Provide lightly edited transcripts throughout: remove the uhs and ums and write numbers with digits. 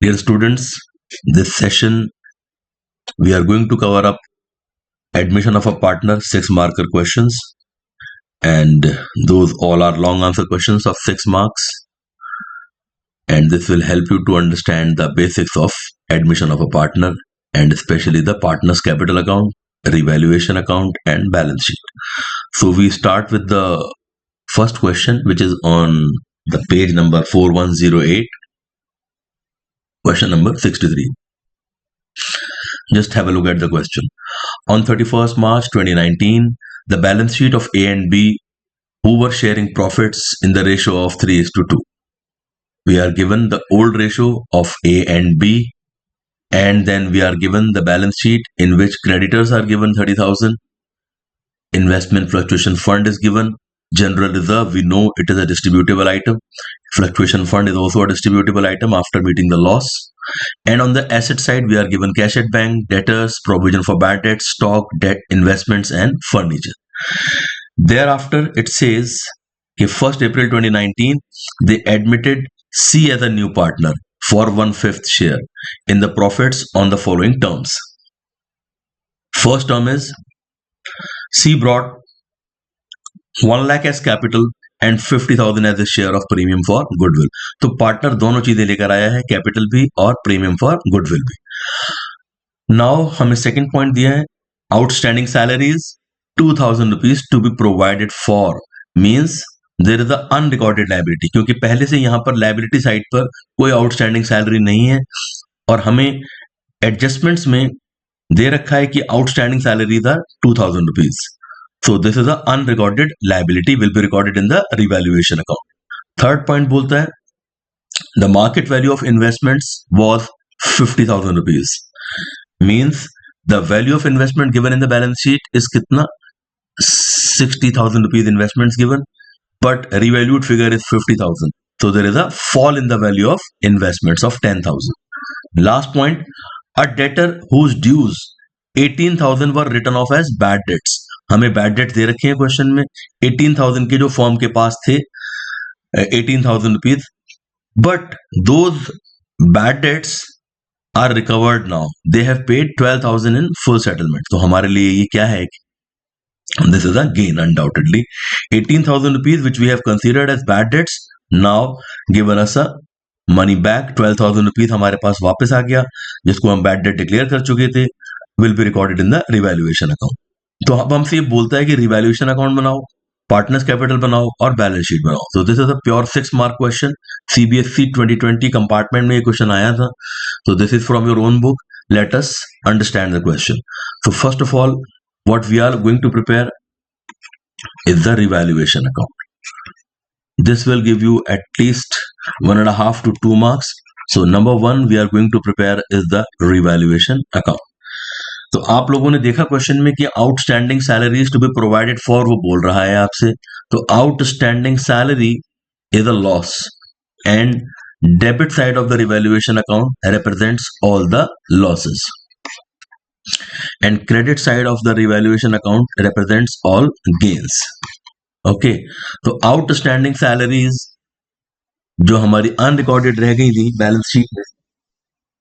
Dear students, this session we are going to cover up admission of a partner 6 marker questions, and those all are long answer questions of 6 marks, and this will help you to understand the basics of admission of a partner and especially the partner's capital account, revaluation account and balance sheet. So we start with the first question, which is on the page number 4108, question number 63. Just have a look at the question. On 31st March 2019, the balance sheet of A and B, who were sharing profits in the ratio of 3:2. We are given the old ratio of A and B, and then we are given the balance sheet in which creditors are given 30,000, investment fluctuation fund is given, general reserve, we know it is a distributable item, fluctuation fund is also a distributable item after meeting the loss. And on the asset side, we are given cash at bank, debtors, provision for bad debt, stock, debt, investments, and furniture. Thereafter, it says, okay, 1st April 2019, they admitted C as a new partner for 1/5 share in the profits on the following terms. First term is C brought 1 lakh as capital and 50,000 as a share of premium for goodwill. तो partner दोनों चीजें लेकर आया है, capital भी और premium for goodwill भी. Now हमें सेकंड पॉइंट दिया है, outstanding salaries 2,000 rupees to be provided for, means there is a unrecorded liability, क्योंकि पहले से यहां पर लायबिलिटी साइड पर कोई आउटस्टैंडिंग सैलरी नहीं है और हमें एडजस्टमेंट्स में दे रखा है कि outstanding salaries are 2,000 rupees. So this is an unrecorded liability, will be recorded in the revaluation account. Third point बोलता है, the market value of investments was 50,000 rupees. Means the value of investment given in the balance sheet is कितना, 60,000 rupees investments given, but revalued figure is 50,000. So there is a fall in the value of investments of 10,000. Last point, a debtor whose dues 18,000 were written off as bad debts. हमें bad debt दे रखे हैं question में, 18,000 के जो form के पास थे 18,000 rupees, but those bad debts are recovered now, they have paid 12,000 in full settlement. तो हमारे लिए ये क्या है, this is a gain undoubtedly. 18,000 rupees which we have considered as bad debts, now given us a money back, 12,000 rupees हमारे पास वापस आ गया, जिसको हम बैड डेट डिक्लेयर कर चुके थे, will be recorded in the revaluation account. तो अब हमसे ये बोलता है कि रिवैल्यूएशन अकाउंट बनाओ, पार्टनर्स कैपिटल बनाओ और बैलेंस शीट बनाओ. तो this is a pure 6 mark question. CBSE 2020 compartment में ये क्वेश्चन आया था. तो this is from your own book. Let us understand the question. So first of all what we are going to prepare is the revaluation account. This will give you at least 1.5 to 2 marks. So number 1 we are going to prepare is the revaluation account. तो आप लोगों ने देखा question में कि outstanding salaries to be provided for, वो बोल रहा है आपसे. तो outstanding salary is a loss and debit side of the revaluation account represents all the losses and credit side of the revaluation account represents all gains. Okay, तो outstanding salaries जो हमारी unrecorded रह गई थी बैलेंस शीट में,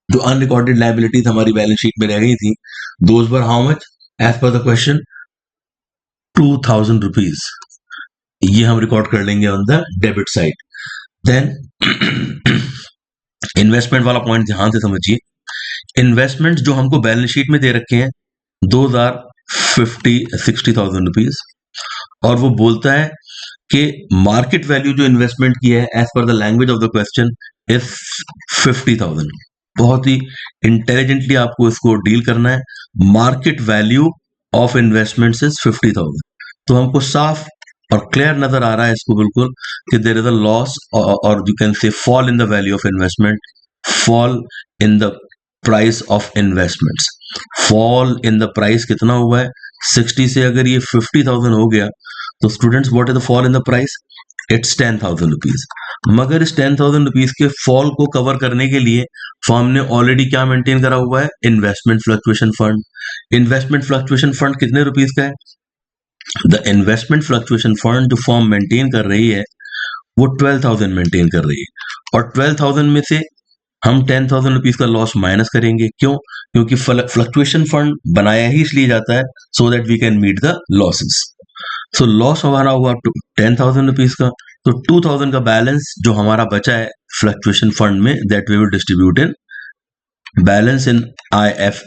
जो unrecorded liabilities हमारी balance sheet में रह गई थी, those were how much as per the question, 2,000 rupees. ये हम रिकॉर्ड कर लेंगे on the debit side. Then investment वाला पॉइंट ध्यान से समझिए. इन्वेस्टमेंट जो हमको बैलेंस शीट में दे रखे हैं 60,000 रुपीज, और वो बोलता है कि मार्केट वैल्यू जो इन्वेस्टमेंट की है as per the language of the question is 50,000. बहुत ही इंटेलिजेंटली आपको इसको डील करना है. Market value of investments is 50,000. तो हमको साफ और क्लियर नजर आ रहा है इसको बिल्कुल कि देयर इज अ लॉस और you can say fall in the value of investment, fall in the price of investments. Fall in the price कितना हुआ है, 60 से अगर ये 50,000 हो गया तो students what is the fall in the price, it's 10,000 rupees. मगर इस 10,000 रुपीज के फॉल को कवर करने के लिए फर्म ने ऑलरेडी क्या मेंटेन करा हुआ है, investment fluctuation fund. Investment fluctuation fund कितने रुपीज का है, द इन्वेस्टमेंट फ्लक्चुएशन फंड जो फर्म मेंटेन कर रही है वो 12,000 मेंटेन कर रही है, और 12,000 में से हम 10,000 रुपीज का लॉस माइनस करेंगे। क्यों? क्योंकि फ्लक्चुएशन फंड बनाया ही इसलिए जाता है so that we can meet the losses. So loss हमारा हुआ 10,000 रुपीज का, तो 2,000 का बैलेंस जो हमारा बचा है फ्लक्चुएशन फंड में, that we will distribute in balance in IF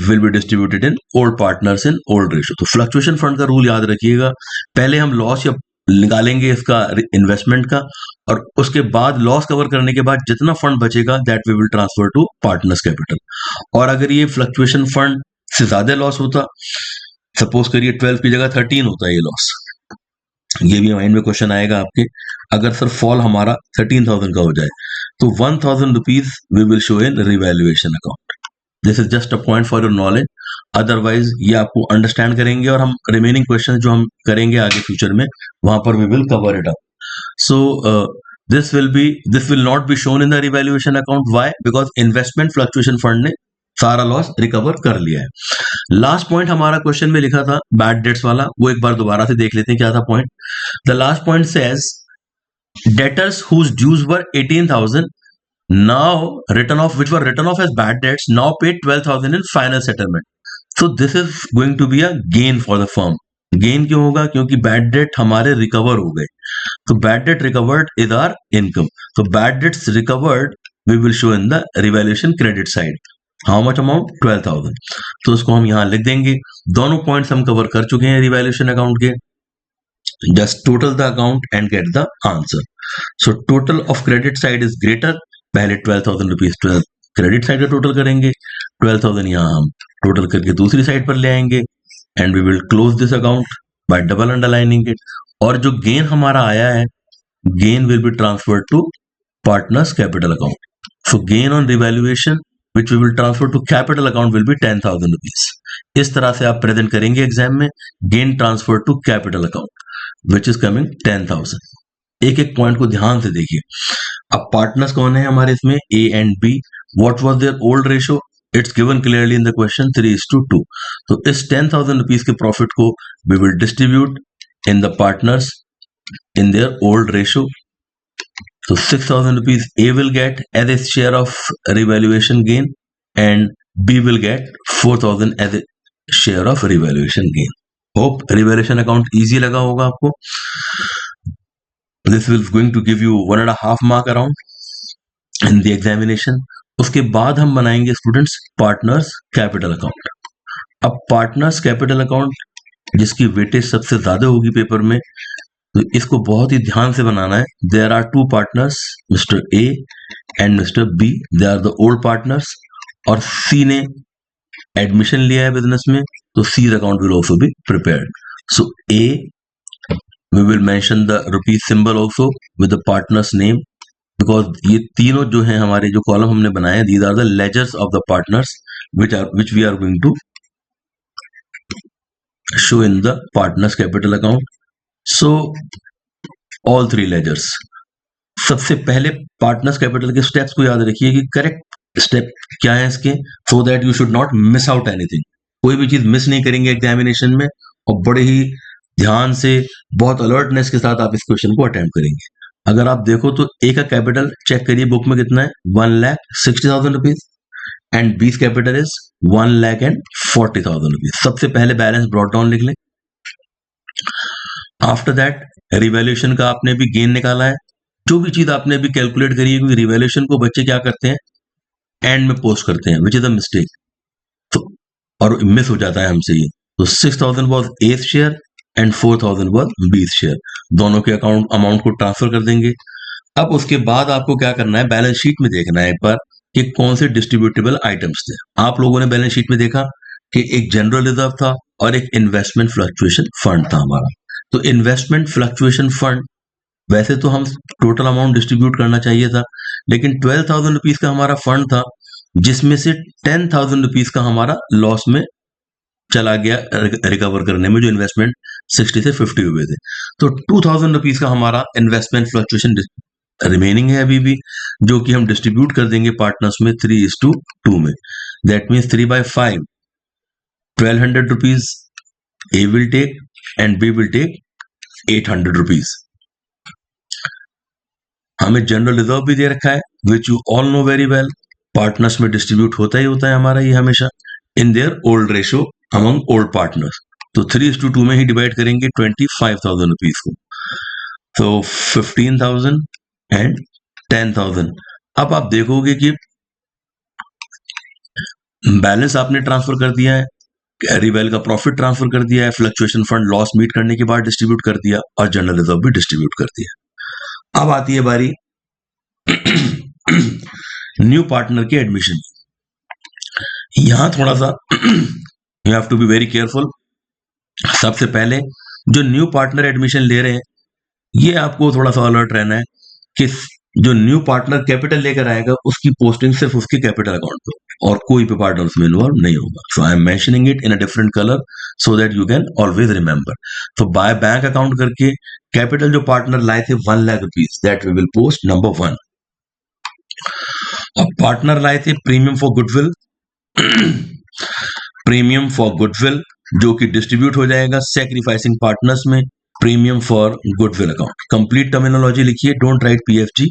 will be distributed in old partners in old ratio. तो फ्लक्चुएशन फंड का रूल याद रखिएगा, पहले हम लॉस या निकालेंगे इसका इन्वेस्टमेंट का, और उसके बाद लॉस कवर करने के बाद जितना फंड बचेगा that we will transfer to partners capital. और अगर ये फ्लक्चुएशन फंड से ज्यादा लॉस होता, सपोज करिए 12 की जगह 13 होता है ये लॉस, ये भी माइंड में क्वेश्चन आएगा आपके, अगर सर फॉल हमारा 13,000 का हो जाए तो 1,000 rupees we will show in revaluation account. This is just a point for your knowledge, otherwise ये आपको अंडरस्टैंड करेंगे और हम रिमेनिंग क्वेश्चन जो हम करेंगे आगे फ्यूचर में वहां पर we will cover it up. So this will not be shown in the revaluation account. Why? Because investment fluctuation fund ने सारा लॉस रिकवर कर लिया है। लास्ट पॉइंट हमारा क्वेश्चन में लिखा था बैड डेट्स वाला, वो एक बार दोबारा से देख लेते हैं क्या था point. The last point says debtors whose dues were 18,000 now written off, which were written off as bad debts, now paid 12,000 in final settlement. So this is going to be a gain for the firm. Gain क्यों होगा? क्योंकि bad debt हमारे recover हो गए, तो bad debt recovered is our income, तो bad debts recovered we will show in the revaluation credit side. How much amount? 12,000। तो उसको हम यहां लिख देंगे। दोनों पॉइंट्स हम कवर कर चुके हैं रिवैल्यूएशन अकाउंट के। Just total the account and gate the answer. So total of credit side is greater, पहले 12,000 रुपीज क्रेडिट साइड का टोटल करेंगे, 12,000 यहां हम टोटल करके दूसरी साइड पर ले आएंगे and we will close this account by double underlining it. और जो गेन हमारा आया है, gain will be transferred to partners capital account. So gain on revaluation which we will transfer to capital account will be 10,000 rupees. इस तरह से आप present करेंगे एग्जाम में, gain transfer to capital account which is coming 10,000। एक एक point को ध्यान से देखिए। अब पार्टनर्स कौन है हमारे इसमें? A and B. What was their old ratio? It's given clearly in the question 3:2। तो इस 10,000 rupees के प्रॉफिट को we will distribute in the partners in their old ratio. So 6,000 rupees A will get as a share of revaluation gain and B will get 4,000 as a share of revaluation gain. Hope revaluation account easy लगा होगा आपको। This is going to give you 1.5 mark around in the examination. उसके बाद हम बनाएंगे students partners capital account. अब partners capital account जिसकी weightage सबसे ज्यादा होगी पेपर में, तो इसको बहुत ही ध्यान से बनाना है। There are two partners, mister A and mister B, they are the old partners, और सी ने एडमिशन लिया है बिजनेस में, तो C's account will also be prepared. So a we will mention the rupees symbol also with the partners name, because ये तीनों जो है हमारे जो कॉलम हमने बनाए, these are the ledgers of the partners which we are going to show in the partners capital account. So all three ledgers. सबसे पहले पार्टनर्स कैपिटल के स्टेप्स को याद रखिए कि करेक्ट स्टेप क्या है इसके, सो that you should not miss out anything. कोई भी चीज मिस नहीं करेंगे एग्जामिनेशन में, और बड़े ही ध्यान से बहुत अलर्टनेस के साथ आप इस क्वेश्चन को अटेम्प्ट करेंगे। अगर आप देखो तो ए का कैपिटल चेक करिए बुक में कितना है, 1,60,000 रुपीज, एंड बीस कैपिटल इज 1,40,000 रुपीज। सबसे पहले बैलेंस ब्रॉट डाउन लिख लें। आफ्टर दैट रिवैल्यूएशन का आपने भी गेन निकाला है, जो भी चीज आपने अभी कैलकुलेट करी है, क्योंकि रिवैल्यूएशन को बच्चे क्या करते हैं, एंड में पोस्ट करते हैं, विच इज अ मिस्टेक, तो और मिस हो जाता है हमसे ये। तो 6,000 वॉज एथ शेयर एंड 4,000 वॉज बीस शेयर, दोनों के अमाउंट को ट्रांसफर कर देंगे। अब उसके बाद आपको क्या करना है, बैलेंस शीट में देखना है एक बार कि कौन से डिस्ट्रीब्यूटेबल आइटम्स थे। आप लोगों ने बैलेंस शीट में देखा कि एक जनरल रिजर्व था और एक इन्वेस्टमेंट फ्लक्चुएशन फंड था हमारा। तो इन्वेस्टमेंट फ्लक्चुएशन फंड वैसे तो हम टोटल अमाउंट डिस्ट्रीब्यूट करना चाहिए था, लेकिन 12,000 रुपीज का हमारा फंड था, जिसमें से 10,000 रुपीज का हमारा लॉस में चला गया रिकवर करने में, जो इन्वेस्टमेंट 60 से 50 हुए थे। तो 2,000 रुपीज का हमारा इन्वेस्टमेंट फ्लक्चुएशन रिमेनिंग है अभी भी, जो कि हम डिस्ट्रीब्यूट कर देंगे पार्टनर्स में 3:2 में। That means 3/5, 1,200 rupees A will take and B will take 800 rupees. हमें जनरल रिजर्व भी दे रखा है, which you all know very well, partners में डिस्ट्रीब्यूट होता ही होता है हमारा ये हमेशा in their old ratio among old partners. तो 3:2 में ही डिवाइड करेंगे 25,000 रुपीज को, तो 15,000 एंड 10,000। अब आप देखोगे कि बैलेंस आपने ट्रांसफर कर दिया है, कैरी वेल का प्रॉफिट ट्रांसफर कर दिया है, फ्लक्चुएशन फंड लॉस मीट करने के बाद डिस्ट्रीब्यूट कर दिया और जनरल रिजर्व भी डिस्ट्रीब्यूट कर दिया। अब आती है बारी न्यू पार्टनर के एडमिशन। यहां थोड़ा सा you have to be very careful. सबसे पहले जो न्यू पार्टनर एडमिशन ले रहे हैं, ये आपको थोड़ा सा अलर्ट रहना है कि जो न्यू पार्टनर कैपिटल लेकर आएगा उसकी पोस्टिंग सिर्फ उसके कैपिटल अकाउंट पे और कोई भी पार्टनर उसमें इन्वॉल्व नहीं होगा। So I am mentioning it in a different colour so that you can always remember. तो बाय बैंक अकाउंट करके कैपिटल जो पार्टनर लाए थे 1 lakh rupees, that we will post number 1। अब पार्टनर लाए थे premium for goodwill premium for goodwill जो कि डिस्ट्रीब्यूट हो जाएगा सैक्रिफाइसिंग पार्टनर्स में, premium for goodwill account. Complete terminology लिखिए, don't write PFG.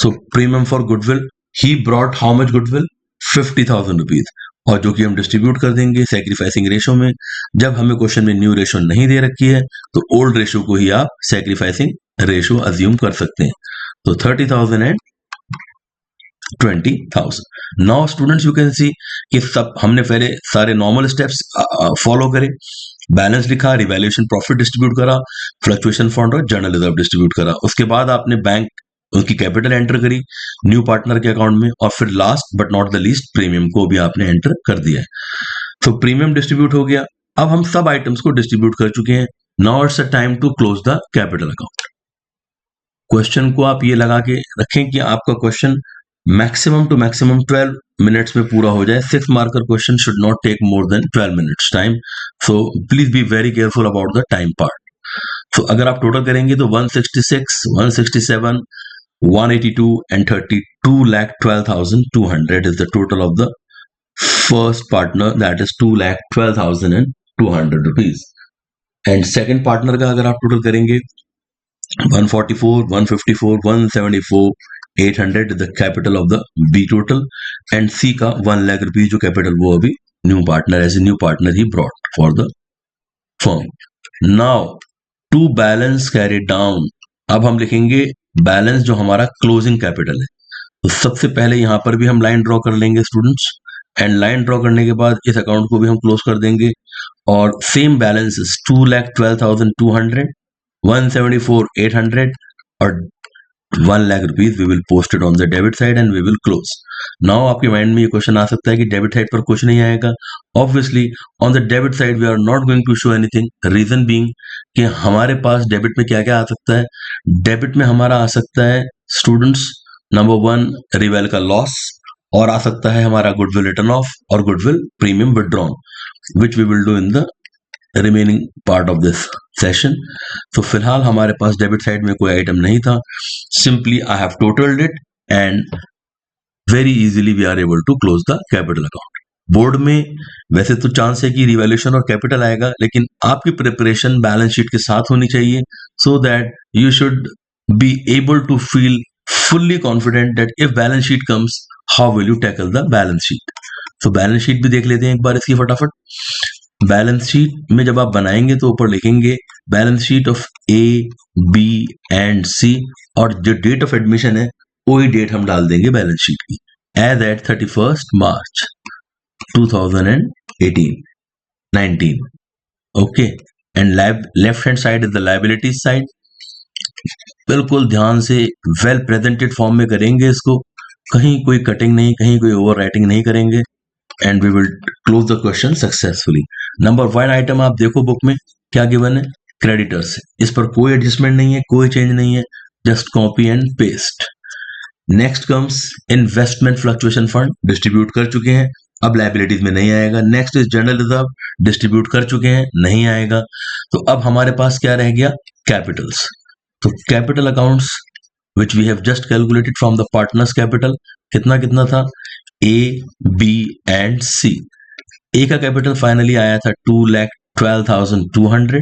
So premium for goodwill, he brought how much goodwill, 50,000 rupees, और जो कि हम डिस्ट्रीब्यूट कर देंगे सैक्रिफाइसिंग रेशो में। जब हमें क्वेश्चन में न्यू रेशो नहीं दे रखी है तो ओल्ड रेशो को ही आप सैक्रिफाइसिंग रेशो अज्यूम कर सकते हैं। तो 30,000 and 20,000। Now students you can see कि सब हमने पहले सारे नॉर्मल स्टेप्स फॉलो करे। बैलेंस लिखा, रिवैल्यूएशन प्रॉफिट डिस्ट्रीब्यूट करा, फ्लक्चुएशन फंड और जनरल रिजर्व डिस्ट्रीब्यूट करा। उसके बाद आपने बैंक उनकी कैपिटल एंटर करी न्यू पार्टनर के अकाउंट में, और फिर last but not the least premium को भी आपने एंटर कर दिया है। तो प्रीमियम डिस्ट्रीब्यूट हो गया। अब हम सब आइटम्स को डिस्ट्रीब्यूट कर चुके हैं। Now it's a time to close the capital account. Question को आप ये लगा के रखें कि आपका question maximum to maximum 12 minutes में पूरा हो जाए। 6 marker question should not take more than 12 minutes time, so please be very careful about the time part. तो अगर आप टोटल करेंगे तो 166, 167, 182 and 32,12,200 is the total of the first partner, that is 2,12,200 rupees। and second partner का अगर आप total करेंगे 144, 154, 174, 800 is the capital of the B total, and C का 1 lakh rupees जो कैपिटल वो अभी new partner as a new partner ही brought for the firm. Now to balance carry down, अब हम लिखेंगे बैलेंस जो हमारा क्लोजिंग कैपिटल है। तो सबसे पहले यहां पर भी हम लाइन ड्रॉ कर लेंगे स्टूडेंट्स, एंड लाइन ड्रॉ करने के बाद इस अकाउंट को भी हम क्लोज कर देंगे। और सेम बैलेंस 2,12,200, 174,800 और 1 lakh rupees we will post it on the debit side and we will close. Now आपके माइंड में ये क्वेश्चन आ सकता है कि डेबिट साइड पर कुछ नहीं आएगा। Obviously on the debit side we are not going to show anything, reason being कि हमारे पास डेबिट में क्या क्या आ सकता है। डेबिट में हमारा आ सकता है स्टूडेंट्स नंबर 1 रिवेल का लॉस, और आ सकता है हमारा गुडविल रिटर्न ऑफ और goodwill premium withdrawn, which we will do in the remaining part of this session. तो फिलहाल हमारे पास डेबिट साइड में कोई आइटम नहीं था, simply I have totalled it and very easily we are able to close the capital account. Board में वैसे तो चांस है कि रिवैल्यूएशन और कैपिटल आएगा, लेकिन आपकी प्रिपरेशन बैलेंस शीट के साथ होनी चाहिए, so that you should be able to feel fully confident that if balance sheet comes, how will you tackle the balance sheet? So balance sheet भी देख लेते हैं एक बार इसकी फटाफट। बैलेंस शीट में जब आप बनाएंगे तो ऊपर लिखेंगे balance sheet of A, B and C, और जो डेट ऑफ एडमिशन है वही डेट हम डाल देंगे बैलेंस शीट की, as at 31 March 2018-19। Okay, and left hand side is the liability side. बिल्कुल ध्यान से वेल प्रेजेंटेड फॉर्म में करेंगे इसको, कहीं कोई कटिंग नहीं, कहीं कोई ओवर राइटिंग नहीं करेंगे, and we will close the question successfully. Number 1 item आप देखो बुक में क्या गिवन है, क्रेडिटर्स। इस पर कोई एडजस्टमेंट नहीं है, कोई चेंज नहीं है, just copy and paste. Next comes investment fluctuation fund, distribute कर चुके हैं, अब लायबिलिटीज में नहीं आएगा। Next is general reserve, distribute कर चुके हैं, नहीं आएगा। तो अब हमारे पास क्या रह गया, कैपिटल्स। तो capital accounts which we have just calculated from the partners capital, कितना कितना था, ए, बी एंड सी। ए का कैपिटल फाइनली आया था 2,12,200,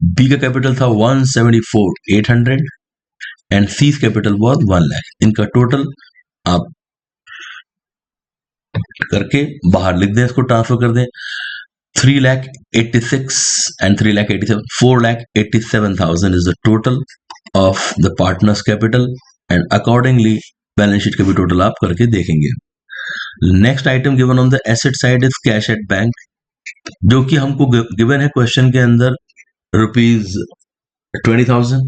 बी का कैपिटल था 174,800, and seize capital was 1 lakh. इनका टोटल आप करके बाहर लिख दें, इसको ट्रांसफर कर दें। 3,86,000 and 3,87,000, 4,87,000 is the total of the partners capital and accordingly balance sheet का भी टोटल आप करके देखेंगे। Next item given on the asset side is cash at bank, जो कि हमको गिवन है क्वेश्चन के अंदर ₹20,000।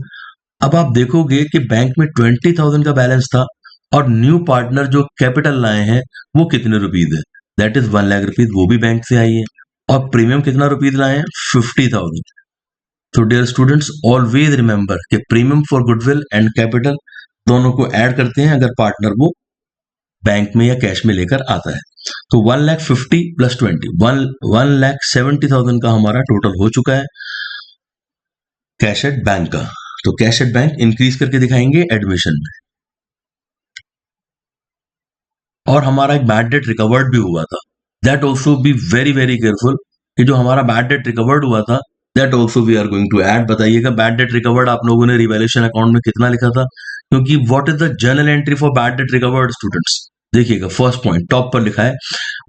अब आप देखोगे कि बैंक में 20,000 का बैलेंस था और न्यू पार्टनर जो कैपिटल लाए हैं वो कितने रुपीज है, दैट इज 1 लाख रुपीज, वो भी बैंक से आई है। और प्रीमियम कितना रुपीज लाए हैं, 50,000। तो डियर स्टूडेंट्स ऑलवेज रिमेंबर कि premium for goodwill and capital दोनों को ऐड करते हैं अगर पार्टनर वो बैंक में या कैश में लेकर आता है। तो 1,50,000 प्लस 20, 1,70,000 का हमारा टोटल हो चुका है कैश एट बैंक का। तो कैश एट बैंक इंक्रीज करके दिखाएंगे एडमिशन में। और हमारा एक बैड डेट रिकवर्ड भी हुआ था, that also be very very careful कि जो हमारा बैड डेट रिकवर्ड हुआ था that also we are going to add. बताइएगा बैड डेट रिकवर्ड आप लोगों ने रिवैल्यूएशन अकाउंट में कितना लिखा था, क्योंकि what is the journal entry for bad debt recovered students. देखिएगा फर्स्ट पॉइंट टॉप पर लिखा है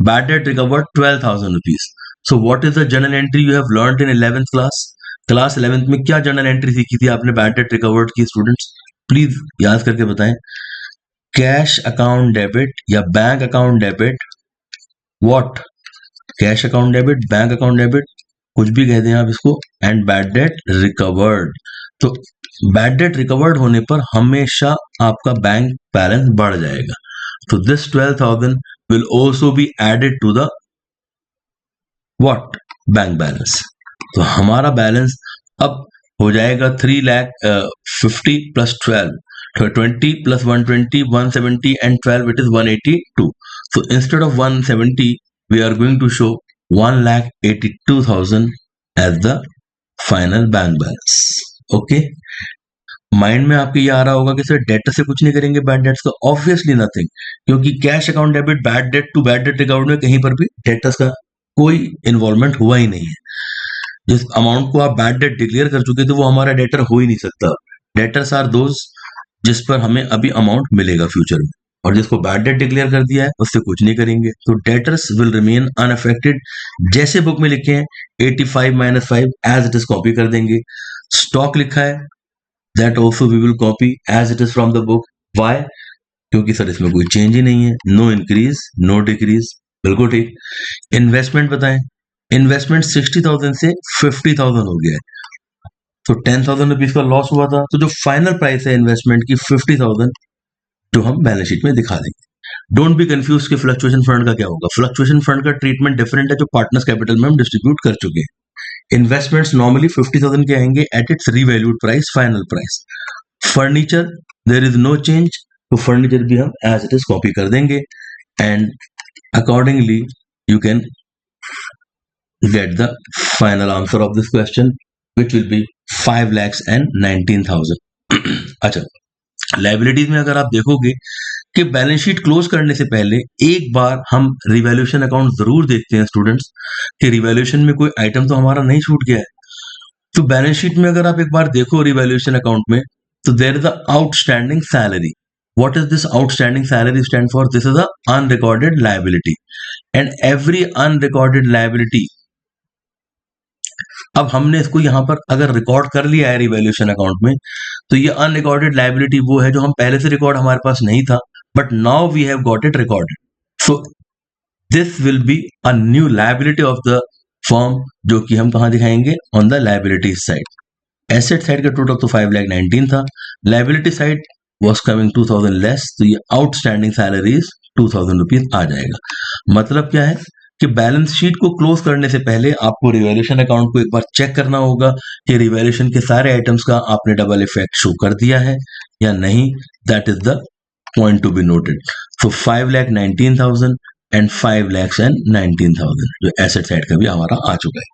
bad debt recovered 12,000 rupees. So what is the journal entry you have learned in 11th class. Class 11th में क्या journal entry सीखी थी आपने bad debt recovered की स्टूडेंट्स, प्लीज याद करके बताएं। कैश अकाउंट डेबिट या bank account debit, what, cash account debit, bank account debit, कुछ भी कह दें आप इसको, एंड बैड डेट रिकवर्ड। तो बैड डेट रिकवर्ड होने पर हमेशा आपका बैंक बैलेंस बढ़ जाएगा। तो this 12,000 will also be added to the what, bank balance. तो हमारा बैलेंस अब हो जाएगा 3,50,000 plus 12, 20 plus 120, 170 and 12, it is 182. So instead of 170, we are going to show 1,82,000 as the final bank balance. Okay? Mind में आपके ये आ रहा होगा कि सर डेटर से कुछ नहीं करेंगे बैड डेट्स का, ऑब्वियसली नथिंग, क्योंकि cash account debit bad debt to bad debt account में कहीं पर भी डेटर्स का कोई इन्वॉल्वमेंट हुआ ही नहीं है। जिस अमाउंट को आप बैड डेट डिक्लेयर कर चुके थे वो हमारा डेटर हो ही नहीं सकता। डेटर्स आर दोज जिस पर हमें अभी अमाउंट मिलेगा फ्यूचर में, और जिसको बैड डेट डिक्लेयर कर दिया है उससे कुछ नहीं करेंगे। तो डेटर्स विल रिमेन अनअफेक्टेड, जैसे बुक में लिखे हैं 85 - 5 एज इट इज कॉपी कर देंगे। स्टॉक लिखा है that also we will copy as it is from the book. Why, क्योंकि सर इसमें कोई चेंज ही नहीं है, नो इंक्रीज नो डिक्रीज, बिल्कुल ठीक। इन्वेस्टमेंट बताएं, इन्वेस्टमेंट 60,000 से 50,000 हो गया है, तो 10,000 रुपीज का लॉस हुआ था। तो जो फाइनल प्राइस है इन्वेस्टमेंट की 50,000 जो हम बैलेंस शीट में दिखा देंगे। डोंट बी कंफ्यूज कि फ्लक्चुएशन फंड का क्या होगा। फ्लक्चुएशन फंड का ट्रीटमेंट डिफरेंट है जो पार्टनर्स कैपिटल में हम डिस्ट्रीब्यूट कर चुके हैं। इन्वेस्टमेंट्स नॉर्मली 50,000 के आएंगे at its revalued price, final price. Furniture there is no change, तो फर्नीचर भी हम एज इट इज कॉपी कर देंगे and accordingly you can get the final answer of this question which will be 5,19,000। अच्छा, liabilities में अगर आप देखोगे कि बैलेंस शीट क्लोज करने से पहले एक बार हम रिवैल्यूएशन अकाउंट जरूर देखते हैं स्टूडेंट्स कि रिवैल्यूएशन में कोई आइटम तो हमारा नहीं छूट गया है। तो बैलेंस शीट में अगर आप एक बार देखो रिवैल्यूएशन अकाउंट में, तो there is the outstanding salary. What is this outstanding salary stand for? This is a unrecorded liability and every unrecorded liability, अब हमने इसको यहां पर अगर रिकॉर्ड कर लिया है रिवैल्यूएशन अकाउंट में, तो ये अनरिकॉर्डेड लायबिलिटी वो है जो हम पहले से रिकॉर्ड हमारे पास नहीं था, but now we have got it recorded. So this will be a new liability of the firm, जो कि हम कहां दिखाएंगे, on the liability side. Asset side का टोटल तो 5,19,000 था, liability side was coming 2,000 less, तो ये आउटस्टैंडिंग सैलरीज 2,000 रुपीज आ जाएगा। मतलब क्या है कि बैलेंस शीट को क्लोज करने से पहले आपको रिवैल्यूएशन अकाउंट को एक बार चेक करना होगा कि रिवैल्यूएशन के सारे आइटम्स का आपने डबल इफेक्ट शो कर दिया है या नहीं। That is the point to be noted. So 5,19,000 and 5,19,000 जो एसेट साइड का भी हमारा आ चुका है।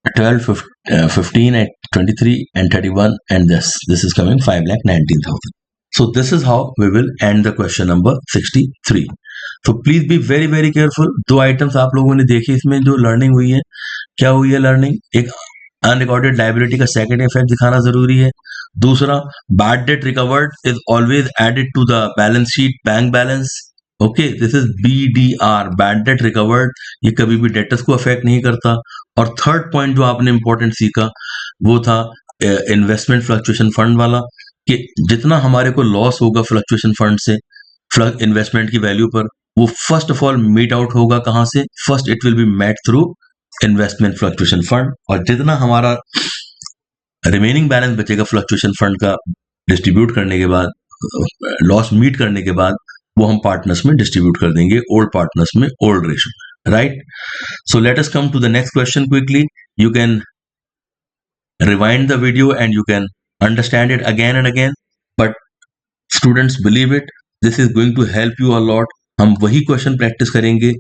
12, 15, 23 and 31 and this is coming 5,19,000. So this is how we will end the question number 63. तो please be very very careful. दो items आप लोगों ने देखे इसमें जो लर्निंग हुई है, क्या हुई है लर्निंग? एक अनरिकॉर्डेड लाइबिलिटी का सेकंड इफेक्ट दिखाना जरूरी है। दूसरा, bad debt recovered is always added to the balance sheet bank balance. Okay, this is BDR, bad debt recovered, ये कभी भी डेटर्स को अफेक्ट नहीं करता। और थर्ड पॉइंट जो आपने इंपॉर्टेंट सीखा वो था इन्वेस्टमेंट फ्लक्चुएशन फंड वाला, कि जितना हमारे को लॉस होगा फ्लक्चुएशन फंड से इन्वेस्टमेंट की वैल्यू पर, वो first of all meet out होगा कहां से? First it will be met through investment fluctuation fund, और जितना हमारा रिमेनिंग बैलेंस बचेगा फ्लक्चुएशन फंड का डिस्ट्रीब्यूट करने के बाद, लॉस मीट करने के बाद, वो हम पार्टनर्स में डिस्ट्रीब्यूट कर देंगे, ओल्ड पार्टनर्स में, old ratio, right? So let us come to the next question quickly. You can rewind the video and you can understand it again and again, but students, believe it, this is going to help you a lot. हम वही question practice करेंगे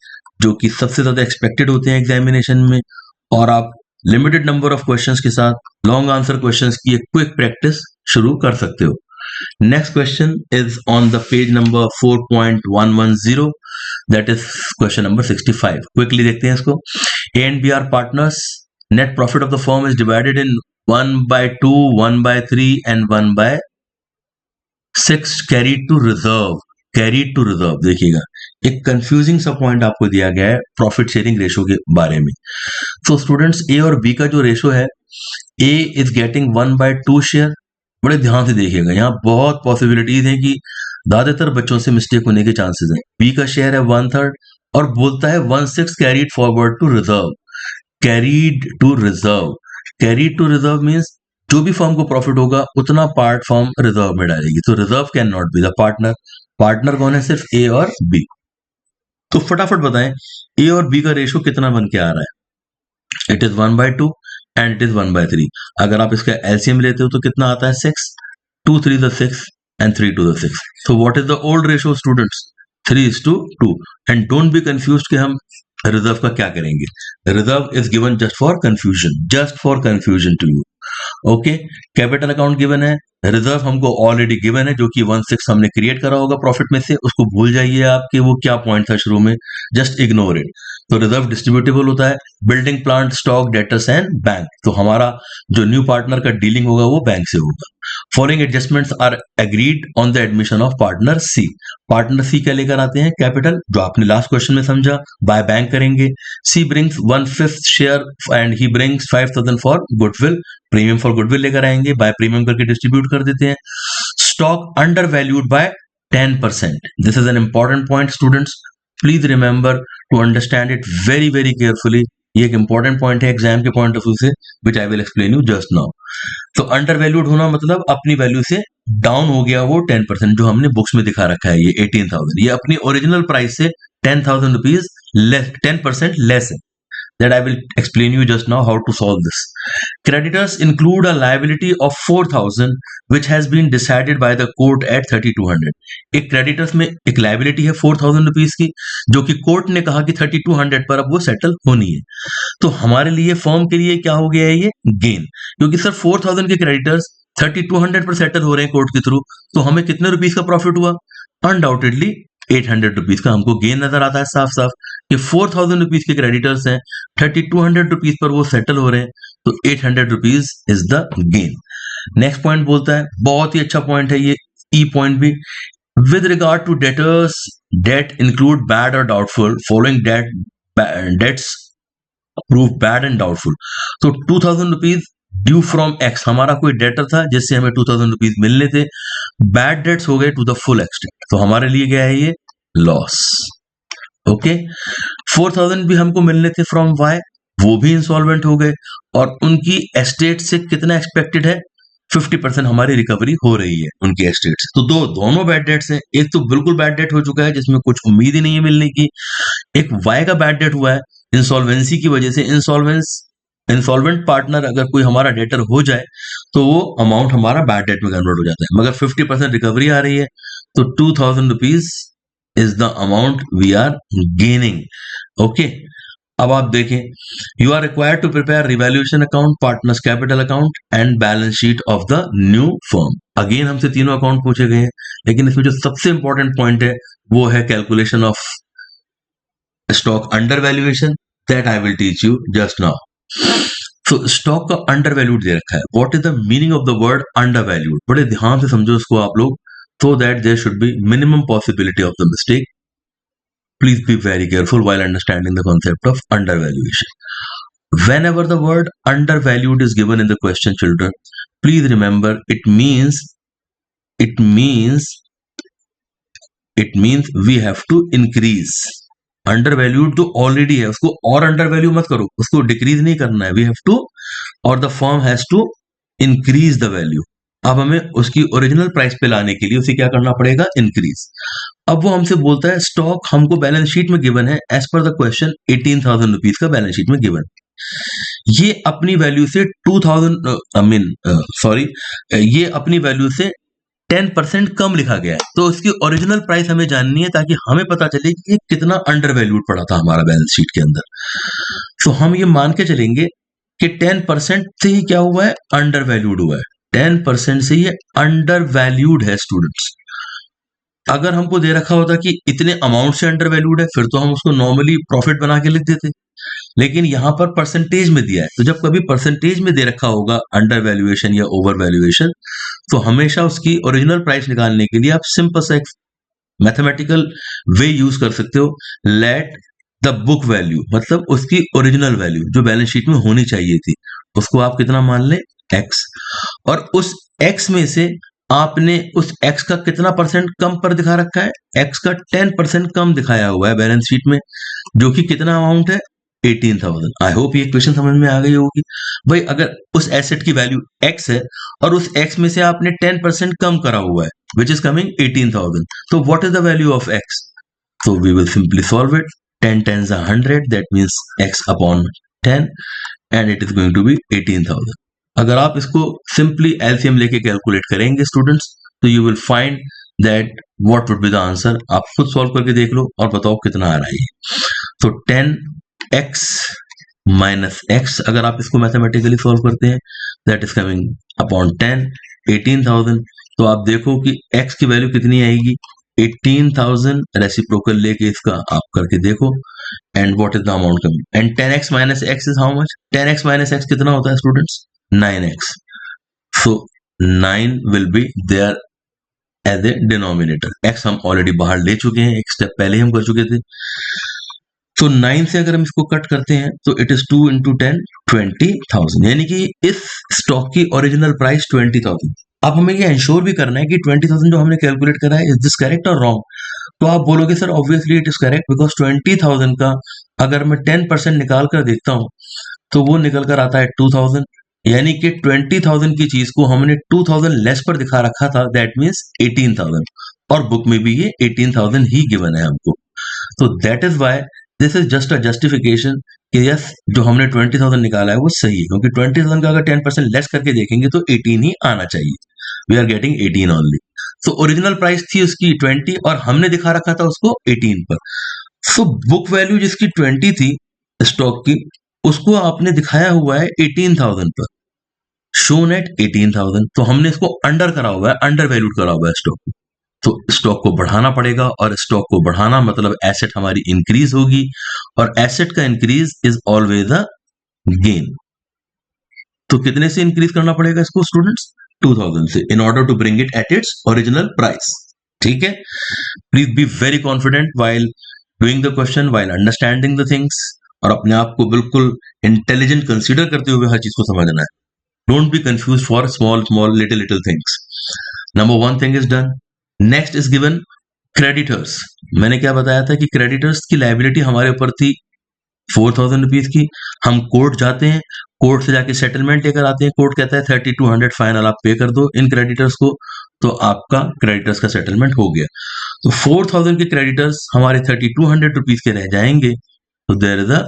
जो कि सबसे ज्यादा expected होते हैं examination में, और आप लिमिटेड नंबर ऑफ क्वेश्चंस के साथ लॉन्ग आंसर क्वेश्चंस की एक क्विक प्रैक्टिस शुरू कर सकते हो. Next question is on the page number 4.110, that is question number 65. Quickly देखते हैं इसको. A and B are partners. Net profit of the firm is divided in 1/2, 1/3 and 1/6 carried to reserve. Carried to reserve, देखिएगा एक confusing सा point आपको दिया गया है प्रॉफिट शेयरिंग रेशो के बारे में. तो स्टूडेंट्स, ए और बी का जो रेशो है, ए इज गेटिंग 1/2 शेयर. बड़े ध्यान से देखिएगा, यहाँ बहुत पॉसिबिलिटीज हैं कि ज्यादातर बच्चों से मिस्टेक होने के चांसेस हैं. बी का शेयर है 1/3 और बोलता है 1/6 carried forward to reserve. Carried to reserve. Carried to reserve means जो भी फर्म को प्रॉफिट होगा उतना पार्ट फर्म रिजर्व में डालेगी. तो reserve can not be the partner. Partner कौन है? सिर्फ ए और बी. तो फटाफट बताएं, ए और बी का रेशो कितना बन के आ रहा है? It is 1/2 and it is 1/3. अगर आप इसका एलसीएम लेते हो तो कितना आता है? 6. 2 3 the 6 and 3 to the 6. So what is the old ratio, students? 3:2. And don't be confused कि हम रिजर्व का क्या करेंगे. Reserve is given just for confusion to you. Okay, capital account given है, रिजर्व हमको ऑलरेडी गिवन है जो कि 1/6 हमने क्रिएट करा होगा प्रॉफिट में से. उसको भूल जाइए आपके वो क्या पॉइंट था शुरू में, जस्ट इग्नोर इट. तो रिजर्व डिस्ट्रीब्यूटेबल होता है. Building plant, stock, debtors and bank. तो हमारा जो न्यू पार्टनर का डीलिंग होगा वो बैंक से होगा. Following adjustments are agreed on the admission of partner C. Partner C क्या लेकर आते हैं? कैपिटल, जो आपने लास्ट क्वेश्चन में समझा, बाय बैंक करेंगे. C brings 1/5 share and he brings 5,000 for goodwill. Premium for goodwill लेकर आएंगे, बाय प्रीमियम करके डिस्ट्रीब्यूट कर देते हैं. Stock under valued by 10%. This is an important point students, please remember to understand it very very carefully. ये एक important point है exam के पॉइंट ऑफ व्यू से, which I will explain you just now. तो under valued होना मतलब अपनी value से डाउन हो गया वो 10%, जो हमने बुक्स में दिखा रखा है ये 18,000, ये अपनी ओरिजिनल प्राइस से 10,000 रुपीज लेस, 10% लेस है. That I will explain you just now how to solve this. Creditors include a liability of 4,000 which has been decided by the court at 3,200. एक creditors में एक liability है 4,000 rupees की, जो कि court ने कहा कि 3,200 पर अब वो सेटल होनी है. तो हमारे लिए फर्म के लिए क्या हो गया है? ये गेन, क्योंकि सर 4,000 के क्रेडिटर्स 3,200 पर सेटल हो रहे हैं कोर्ट के थ्रू. तो हमें कितने रुपीज का प्रॉफिट हुआ? अनडाउटेडली 800 रुपीज का हमको गेन नजर आता है साफ साफ. कि 4,000 रुपीज के क्रेडिटर्स हैं, 3,200 रुपीज पर वो सेटल हो रहे हैं, तो 800 rupees is the gain. Next point बोलता है, बहुत ही अच्छा पॉइंट है ये, ई पॉइंट भी. With regard to debtors, debt include bad और doubtful. Following debts prove bad and doubtful. तो 2,000 रुपीज ड्यू फ्रॉम एक्स, हमारा कोई डेटर था जिससे हमें 2,000 रुपीज मिलने थे. बैड डेट्स हो गए टू द फुल एक्सटेंट, तो हमारे लिए क्या है? ये लॉस. ओके, 4,000 भी हमको मिलने थे फ्रॉम वाई, वो भी इंसॉल्वेंट हो गए, और उनकी एस्टेट से कितना एक्सपेक्टेड है? 50% हमारी रिकवरी हो रही है उनकी एस्टेट से. तो दोनों बैड डेट्स हैं. एक तो बिल्कुल बैड डेट हो चुका है जिसमें कुछ उम्मीद ही नहीं है मिलने की. एक वाई का बैड डेट हुआ है इंसॉल्वेंसी की वजह से. इंसॉल्वेंट पार्टनर अगर कोई हमारा डेटर हो जाए तो वो अमाउंट हमारा बैड डेट में कन्वर्ट हो जाता है, मगर 50% रिकवरी आ रही है. तो 2,000 rupees is the amount we are gaining. Okay, अब आप देखें, you are required to prepare revaluation account, partners capital account and balance sheet of the new firm. Again हमसे तीनों अकाउंट पूछे गए हैं, लेकिन इसमें जो सबसे इंपॉर्टेंट पॉइंट है वो है calculation of stock under valuation. That I will teach you just now. So stock का अंडर वैल्यूड दे रखा है. What is the meaning of the word under valued? बड़े ध्यान से समझो इसको आप लोग, so that there should be minimum possibility of the mistake. Please be very careful while understanding the concept of undervaluation. Whenever the word undervalued is given in the question, children, please remember it means we have to increase. Undervalued तो already है, उसको और under value मत करो, उसको decrease नहीं करना है. वी हैव टू, और the firm has to increase the value. अब हमें उसकी ओरिजिनल प्राइस पे लाने के लिए उसे क्या करना पड़ेगा? इंक्रीज. अब वो हमसे बोलता है स्टॉक हमको बैलेंस शीट में गिवन है, as per the question 18,000 rupees का बैलेंस शीट में गिवन. ये अपनी वैल्यू से 2000 ये अपनी वैल्यू से 10% कम लिखा गया है. तो इसकी ओरिजिनल प्राइस हमें जाननी है ताकि हमें पता चले कि ये कितना अंडर वैल्यूड पड़ा था हमारा बैलेंस शीट के अंदर. तो हम ये मान के चलेंगे कि 10% से ही क्या हुआ है? अंडर वैल्यूड हुआ है. 10% से ये अंडर वैल्यूड है स्टूडेंट्स. अगर हमको दे रखा होता कि इतने अमाउंट से अंडर वैल्यूड है, फिर तो हम उसको नॉर्मली प्रॉफिट बना के लिख देते. लेकिन यहां पर परसेंटेज में दिया है, तो जब कभी परसेंटेज में दे रखा होगा अंडर वैल्यूएशन या ओवर वैल्यूएशन, तो हमेशा उसकी ओरिजिनल प्राइस निकालने के लिए आप सिंपल सा एक मैथमेटिकल वे यूज कर सकते हो. लेट द बुक वैल्यू, मतलब उसकी ओरिजिनल वैल्यू जो बैलेंस शीट में होनी चाहिए थी, उसको आप कितना मान लें? एक्स. और उस एक्स में से आपने उस एक्स का कितना परसेंट कम पर दिखा रखा है? एक्स का 10% कम दिखाया हुआ है बैलेंस शीट में, जो कि कितना अमाउंट है? 18,000. आई होप ये क्वेश्चन समझ में आ गई होगी. भाई अगर उस एसेट की वैल्यू x है और उस x में से आपने 10% कम करा हुआ है, विच इज कमिंग 18,000, तो what is the value of x? So we will simply solve it. 10 tens are 100, that means x upon 10, and it is going to be 18,000. अगर आप इसको simply LCM लेके कैलकुलेट करेंगे स्टूडेंट्स, तो you will find that what would be the answer. आप खुद solve करके देख लो और बताओ कितना आ रहा है. तो 10x माइनस x, अगर आप इसको मैथमेटिकली सॉल्व करते हैं, दैट इज कमिंग अपॉन 10, 18,000. तो आप देखो कि x की वैल्यू कितनी आएगी? 18,000. रेसिप्रोकल लेके इसका आप करके देखो, and what is the amount coming? And 10x minus x is how much? 10x minus x कितना होता है students? 9x. So 9 will be there as a denominator. x हम ऑलरेडी बाहर ले चुके हैं, एक स्टेप पहले हम कर चुके थे. तो 9 से अगर हम इसको कट करते हैं तो इट इज 2 इंटू 10, 20,000. यानी कि इस स्टॉक की ओरिजिनल प्राइस 20,000. अब हमें ये इंश्योर भी करना है कि 20,000 जो हमने कैलकुलेट करा है, इज दिस करेक्ट और रॉन्ग? तो आप बोलोगे sir obviously it is correct, because 20,000 का अगर मैं 10% निकाल कर देखता हूं तो वो निकल कर आता है 2,000. यानी कि 20,000 की चीज को हमने 2,000 लेस पर दिखा रखा था, दैट मीन्स 18,000, और बुक में भी ये 18,000 ही गिवन है हमको. तो that is why this is just a justification कि यस, जो हमने 20,000 निकाला है वो सही है, क्योंकि 20,000 का अगर 10% लेस करके देखेंगे तो 18 ही आना चाहिए. We are getting 18 only. So original price थी उसकी 20 और हमने दिखा रखा था उसको 18 पर. सो बुक वैल्यू जिसकी 20 थी स्टॉक की, उसको आपने दिखाया हुआ है 18,000 पर, शोन एट 18,000. तो हमने इसको अंडर करा हुआ है, अंडर वैल्यूड करा हुआ है स्टॉक को. तो स्टॉक को बढ़ाना पड़ेगा, और स्टॉक को बढ़ाना मतलब एसेट हमारी इंक्रीज होगी, और एसेट का increase is always a gain. तो कितने से इंक्रीज करना पड़ेगा इसको स्टूडेंट्स? 2,000 से, in order to bring it at its original price. ठीक है. Please be very confident while doing the question, while understanding the things, और अपने आप को बिल्कुल इंटेलिजेंट कंसीडर करते हुए हर चीज को समझना है. Don't be confuse for small little things. Number 1 thing is done. Next is given creditors. मैंने क्या बताया था कि क्रेडिटर्स की लायबिलिटी हमारे ऊपर थी 4,000 रुपीज की. हम कोर्ट जाते हैं, कोर्ट से जाके सेटलमेंट लेकर आते हैं. कोर्ट कहता है 3,200 फाइनल आप पे कर दो इन क्रेडिटर्स को, तो आपका क्रेडिटर्स का सेटलमेंट हो गया. तो 4,000 के क्रेडिटर्स हमारे 3,200 रुपीज के रह जाएंगे. तो there is a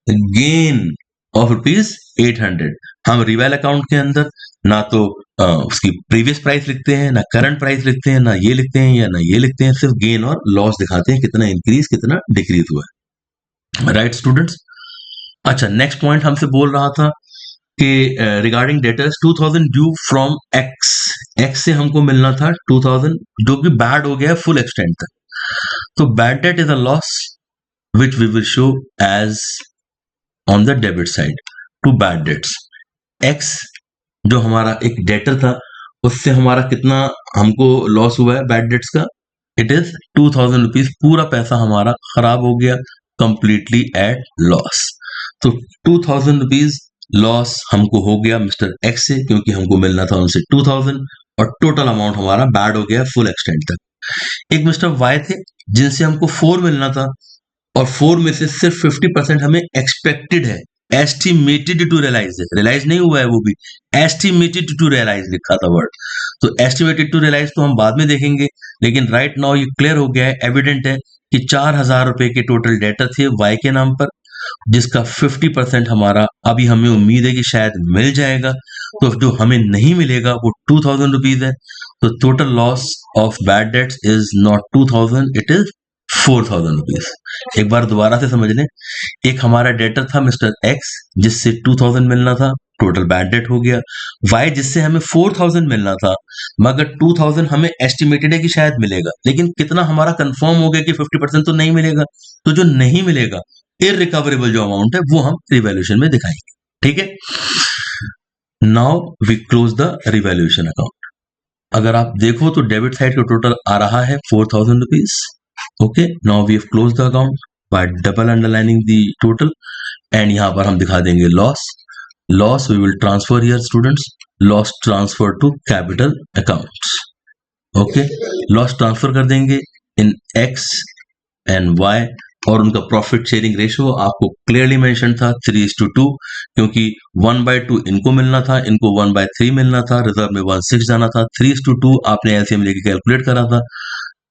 gain of rupees 800. हम रिवेल अकाउंट के अंदर ना तो उसकी प्रीवियस प्राइस लिखते हैं, ना करंट प्राइस लिखते हैं, ना ये लिखते हैं या ना ये लिखते हैं, सिर्फ गेन और लॉस दिखाते हैं, कितना इंक्रीज कितना डिक्रीज हुआ है. Right students. अच्छा, नेक्स्ट पॉइंट हमसे बोल रहा था कि regarding debtors 2,000 due from x. X से हमको मिलना था 2,000, जो कि बैड हो गया फुल एक्सटेंट तक. तो bad debt is a loss which we will show as on the debit side. To bad debts. X जो हमारा एक डेटर था, उससे हमारा कितना हमको लॉस हुआ है बैड डेट्स का, इट इज 2000 रुपीज। पूरा पैसा हमारा खराब हो गया, कंप्लीटली एट लॉस। तो 2000 रुपीज लॉस हमको हो गया मिस्टर एक्स से, क्योंकि हमको मिलना था उनसे 2000, और टोटल अमाउंट हमारा बैड हो गया फुल एक्सटेंट तक। एक मिस्टर वाई थे जिनसे हमको 4 मिलना था, और 4 में से सिर्फ 50% हमें एक्सपेक्टेड है, एस्टिमेटेड टू रियलाइज है, रियलाइज नहीं हुआ है वो भी, एस्टिमेटेड टू रियलाइज लिखा था वर्ड। तो एस्टिमेटेड टू रियलाइज तो हम बाद में देखेंगे, लेकिन राइट नाउ ये क्लियर हो गया है, एविडेंट है कि 4000 रुपए के टोटल डेटर थे वाई के नाम पर, जिसका 50% हमारा अभी हमें उम्मीद है कि शायद मिल जाएगा। तो जो हमें नहीं मिलेगा वो 2000 रुपीज है। तो total loss of bad debts is not 2000, it is 4000 rupees. एक बार दोबारा से समझ लें, एक हमारा डेटर था मिस्टर एक्स जिससे 2000 मिलना था, टोटल बैड डेट हो गया। वाई जिससे हमें 4000 मिलना था, मगर 2000 हमें एस्टिमेटेड है कि शायद मिलेगा, लेकिन कितना हमारा कंफर्म हो गया कि 50% तो नहीं मिलेगा। तो जो नहीं मिलेगा, इररिकवरेबल जो अमाउंट है, वो हम रिवैल्यूएशन में दिखाएंगे। ठीक है, now we close the revaluation account. अगर आप देखो तो डेबिट साइड का टोटल आ रहा है 4000 rupees. Okay, now we have close the account by double underlining the total, and यहां पर हम दिखा देंगे loss. Loss we will transfer here students, loss transfer to capital accounts. Okay, loss transfer कर देंगे इन एक्स एंड वाई, और उनका profit sharing ratio आपको क्लियरली मेंशन था 3:2, क्योंकि 1/2 इनको मिलना था, इनको 1/3 मिलना था, रिजर्व में 1/6 जाना था। 3:2 आपने एलसीएम लेके कैलकुलेट करा था,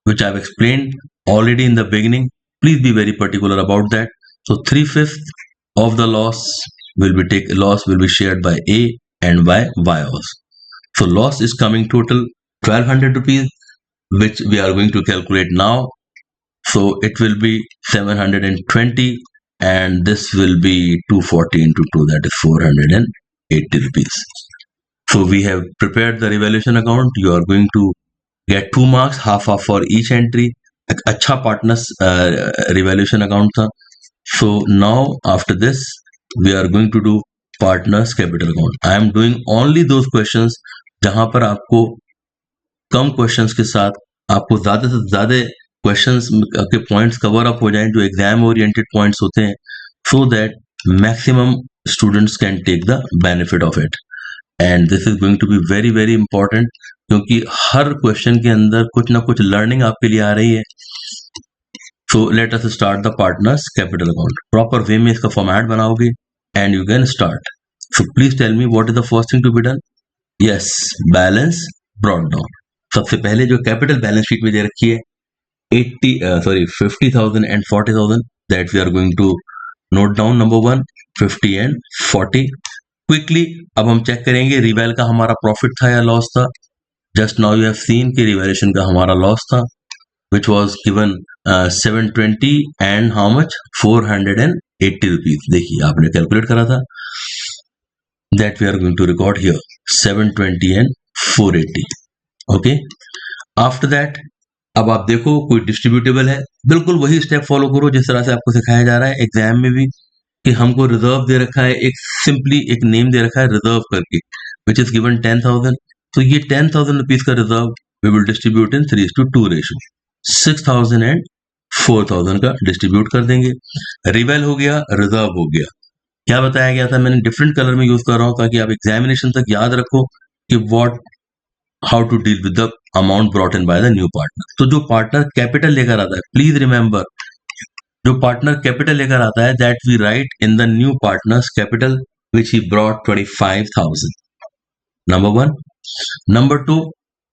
which I've explained already in the beginning. Please be very particular about that. So 3/5 of the loss will be shared by A and by Y also. So loss is coming total 1200 rupees, which we are going to calculate now. So it will be 720, and this will be 240 into 2, that is 480 rupees. So we have prepared the revaluation account. You are going to get 2 marks, half for each entry. एक अच्छा partners revaluation account था। So now after this we are going to do partners capital account. I am doing only those questions जहां पर आपको कम questions के साथ आपको ज्यादा से ज्यादा क्वेश्चंस के पॉइंट्स कवर अप हो जाएं, जो एग्जाम ओरिएंटेड पॉइंट्स होते हैं, so that maximum students can take the benefit of it. And this is going to be very very important, क्योंकि हर क्वेश्चन के अंदर कुछ ना कुछ लर्निंग आपके लिए आ रही है। So let us start the partners capital account. Proper way में इसका फॉर्मेट बनाओगे and you can start. So please tell me what is the first thing to be done. Yes, balance brought down. सबसे पहले जो capital balance sheet में दे रखी है 50,000 and 40,000, that we are going to note down number 1, 50 and 40 quickly. अब हम check करेंगे रिवैल का हमारा प्रॉफिट था या लॉस था। Just now you have seen कि रिवैल्यूएशन का हमारा लॉस था, which was given 720 and how much 480 rupees। देखिए आपने कैलकुलेट करा था, that we are going to record here 720 and 480। Okay, after that अब आप देखो कोई डिस्ट्रीब्यूटेबल है, बिल्कुल वही स्टेप फॉलो करो जिस तरह से आपको सिखाया जा रहा है एग्जाम में भी, कि हमको रिजर्व दे रखा है, एक सिंपली एक नेम दे रखा है रिजर्व करके, विच इज गिवन 10,000। तो ये 10,000 रुपीज का reserve we will distribute in 3:2 ratio. 6,000 and 4,000 का डिस्ट्रीब्यूट कर देंगे। रिवेल हो गया, रिजर्व हो गया। क्या बताया गया था, मैंने डिफरेंट कलर में यूज कर रहा हूं ताकि आप एग्जामिनेशन तक याद रखो कि what how to deal with the amount brought in by the new partner. तो जो पार्टनर कैपिटल लेकर आता है, प्लीज रिमेंबर, जो पार्टनर कैपिटल लेकर आता है, that we write in the new partners capital which he brought 25,000, number 1। Number 2,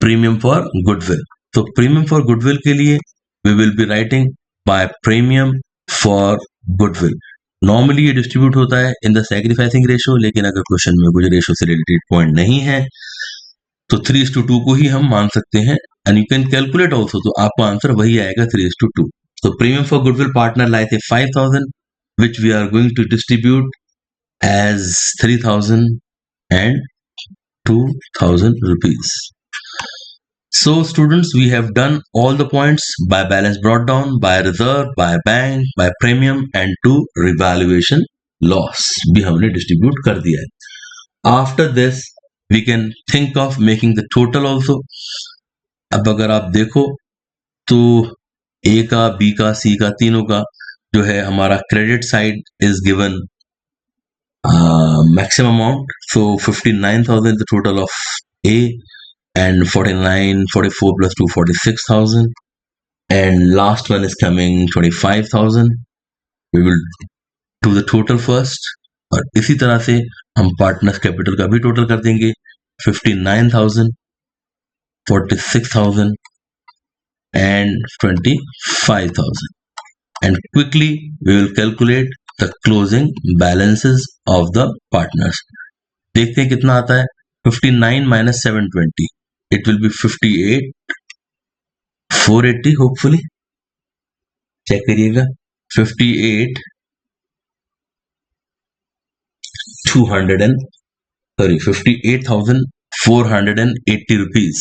premium for goodwill. तो प्रीमियम फॉर गुडविल के लिए we will be writing by premium for goodwill. Normally ये distribute होता है in the sacrificing ratio, लेकिन अगर question में कुछ रेशियो से रिलेटेड पॉइंट नहीं है तो 3:2 को ही हम मान सकते हैं, and you can calculate also, तो आपका आंसर वही आएगा 3:2। तो प्रीमियम फॉर गुडविल पार्टनर लाए थे 5,000, which we are going to distribute as 3,000 and 2,000 rupees. So students, we have done all the points by balance brought down, by reserve, by bank, by premium, and to revaluation loss भी हमने distribute कर दिया है। After this we can think of making the total also. अब अगर आप देखो तो ए का, बी का, सी का, तीनों का जो है हमारा credit side is given maximum amount. So 59,000 the total of A, and 49, 44 plus 2, 46,000. And last one is coming 25,000. We will do the total first. और इसी तरह से हम पार्टनर्स कैपिटल का भी टोटल कर देंगे 59,000, 46,000 and 25,000. And quickly we will calculate the closing balances of the partners. देखते हैं कितना आता है। 59 minus 720, it will be 58, 480 hopefully, check करिएगा। 58 58,480 rupees.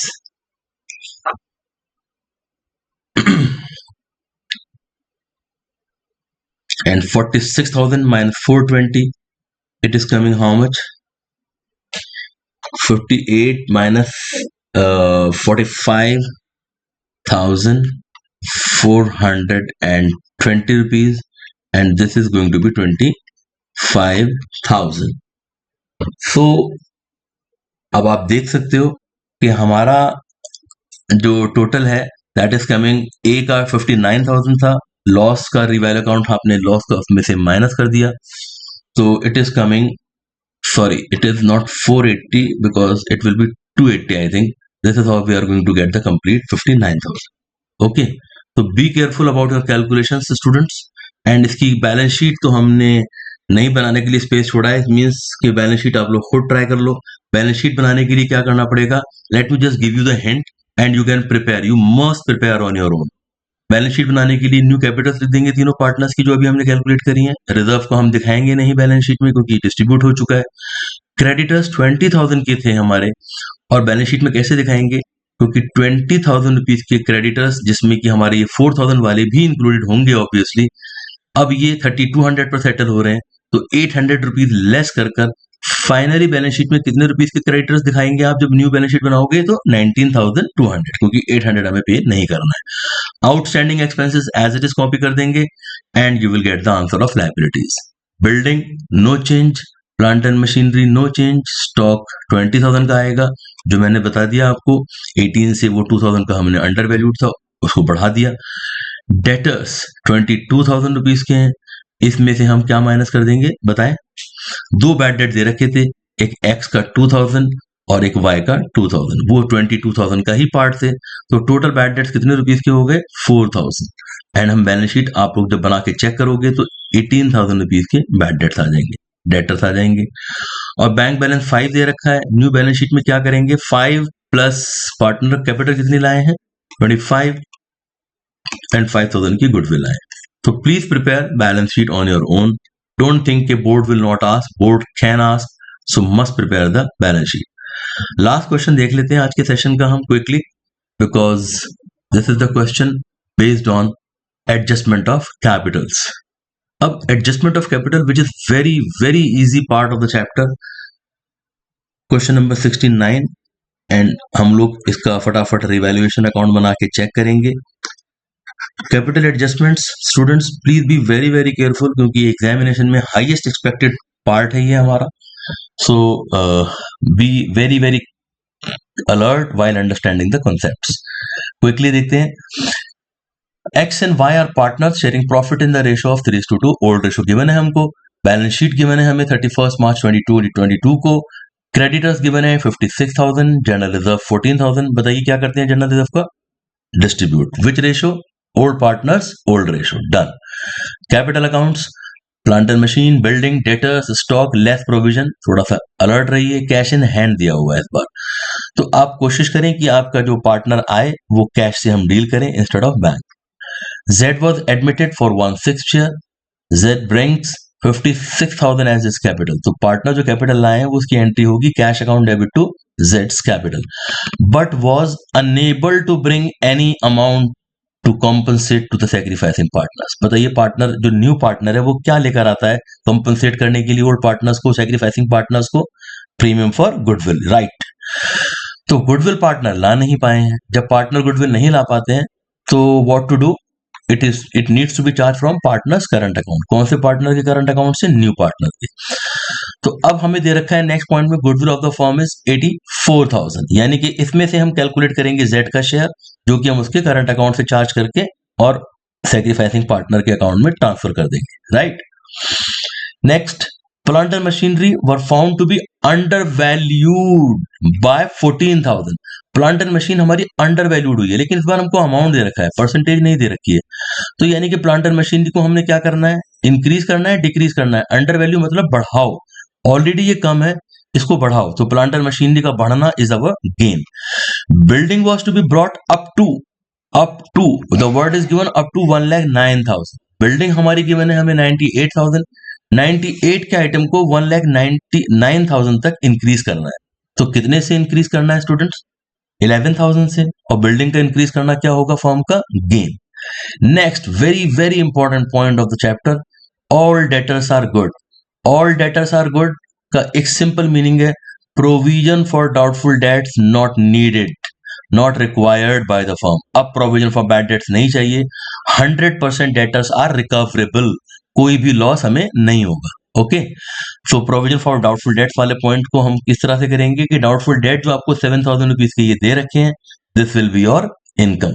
And 46,000 minus 420, it is coming how much? 58 minus 45,420 rupees, and this is going to be 25,000. So अब आप देख सकते हो कि हमारा जो टोटल है दैट इज कमिंग, ए का 59,000 था, लॉस का रिवैल्यू अकाउंट आपने लॉस का उसमें से माइनस कर दिया, तो it is coming, sorry, it is not 480 because it will be 280 I think. This is how we are going to get the complete 59,000. Okay, so be careful about your calculations students. And इसकी balance sheet तो हमने नहीं बनाने के लिए space छोड़ा है, means कि बैलेंस शीट आप लोग खुद ट्राई कर लो। बैलेंस शीट बनाने के लिए क्या करना पड़ेगा, late me just give you the hint and you can prepare, you must prepare on your own. Balance sheet बनाने के लिए न्यू कैपिटल्स लिख देंगे तीनों पार्टनर्स की जो अभी हमने कैलकुलेट करी है। रिजर्व को हम दिखाएंगे नहीं बैलेंस शीट में क्योंकि डिस्ट्रीब्यूट हो चुका है। क्रेडिटर्स 20,000 के थे हमारे, और बैलेंस शीट में कैसे दिखाएंगे, क्योंकि 20,000 रुपीज के क्रेडिटर्स जिसमें कि हमारे ये 4,000 वाले भी इंक्लूडेड होंगे ऑब्वियसली, अब ये 3200 पर सेटल हो रहे हैं, तो 800 रुपीज लेस कर फाइनली बैलेंस शीट में कितने रुपीस के क्रेडिटर्स दिखाएंगे आप जब न्यू बैलेंस शीट बनाओगे, तो 19,200, क्योंकि 800 हमें पे नहीं करना है। Outstanding expenses as it is copy कर देंगे and you will get the answer of liabilities. Building no change, plant and machinery no change, stock 20,000 का आएगा जो मैंने बता दिया आपको, 18 से वो 2,000 का हमने अंडर वैल्यूड था उसको बढ़ा दिया। डेटर्स 22,000 रुपीज के हैं, इसमें से हम क्या माइनस कर देंगे बताएं। दो बैड डेट दे रखे थे, एक एक्स का 2,000 और एक वाई का 2,000, वो 22,000 का ही पार्ट थे, तो टोटल बैड डेट्स कितने रुपीस के हो गए 4,000। एंड हम बैलेंस शीट आप लोग जब बना के चेक करोगे तो 18,000 रुपीस के बैड डेट्स आ जाएंगे, डेटर्स आ जाएंगे। और बैंक बैलेंस 5 दे रखा है, न्यू बैलेंस शीट में क्या करेंगे, 5 प्लस पार्टनर कैपिटल कितनी लाए हैं 25 एंड 5,000 की गुडविल आए। तो please prepare balance sheet on your own, don't think के board will not ask, board can ask, so must prepare the balance sheet. Last question देख लेते हैं आज के सेशन का हम quickly, because this is the question based on adjustment of capitals. अब adjustment of capital which is very very easy part of the chapter, question number 69, and हम लोग इसका फटाफट रिवैल्यूएशन अकाउंट बना के चेक करेंगे। Capital adjustments students please be very very careful, क्योंकि examination में हाईएस्ट एक्सपेक्टेड पार्ट है ये हमारा, so be very very alert while understanding the concepts. Quickly देखते हैं, X and Y are partners sharing profit in the ratio of 3:2, old ratio given है हमको, balance sheet given है हमें 31 मार्च 2022 को, क्रेडिटर्स गिवन है 56,000, जनरल रिजर्व 14,000। बताइए क्या करते हैं जनरल रिजर्व का, distribute which ratio, old partners old ratio, done. Capital accounts, plant and machine, building, debtors, stock, less provision, थोड़ा सा अलर्ट रहिए, कैश इन हैंड दिया हुआ है इस बार, तो आप कोशिश करें कि आपका जो पार्टनर आए वो कैश से हम डील करें instead of bank. Z was admitted for 1/6 share, Z brings 56,000 as his capital, तो पार्टनर जो कैपिटल लाए हैं वो उसकी एंट्री होगी cash account debit to Z's capital, but was unable to bring any amount to compensate to the sacrificing partners. बताइए partner जो new partner है वो क्या लेकर आता है कॉम्पनसेट करने के लिए ओल्ड पार्टनर्स को, सेक्रीफाइसिंग पार्टनर्स को? Premium for goodwill, right. तो गुडविल पार्टनर ला नहीं पाए हैं। जब पार्टनर गुडविल नहीं ला पाते हैं तो what to do, it needs to be charge from partners current account. कौन से पार्टनर के करंट अकाउंट से? न्यू पार्टनर के। तो अब हमें दे रखा है नेक्स्ट पॉइंट में goodwill of the firm is 84,000, यानी कि इसमें से हम कैलकुलेट करेंगे जेड का शेयर जो कि हम उसके करंट अकाउंट से चार्ज करके और सेक्रीफाइसिंग पार्टनर के अकाउंट में ट्रांसफर कर देंगे, right. Next, plant and machinery were found to be under valued by 14,000। Plant and machine हमारी अंडर वैल्यूड हुई है, लेकिन इस बार हमको अमाउंट दे रखा है, परसेंटेज नहीं दे रखी है। तो यानी कि प्लांट एंड मशीनरी को हमने क्या करना है? इंक्रीज करना है, डिक्रीज करना है। अंडर वैल्यू मतलब बढ़ाओ, ऑलरेडी ये कम है, इसको बढ़ाओ। तो प्लांट एंड मशीनरी का बढ़ना is our gain. Building was to be brought up to the word is given up to 1,09,000। Building हमारी गिवन है हमें 98,000। 98 के आइटम को 1,99,000 तक इंक्रीज करना है। तो कितने से इंक्रीज करना है स्टूडेंट्स? 11,000 से। और बिल्डिंग का इंक्रीज करना क्या होगा? फॉर्म का gain. Next, very very important point of the chapter, all debtors are good. All debtors are good का एक सिंपल मीनिंग है provision for doubtful debts not needed, not required by the firm. अब provision for bad debts नहीं चाहिए। 100% debtors are recoverable, कोई भी loss हमें नहीं होगा। Okay, so provision for doubtful dates वाले पॉइंट को हम किस तरह से करेंगे कि डाउटफुल डेट जो आपको 7,000 रुपीज के ये दे रखे हैं, this will be your income.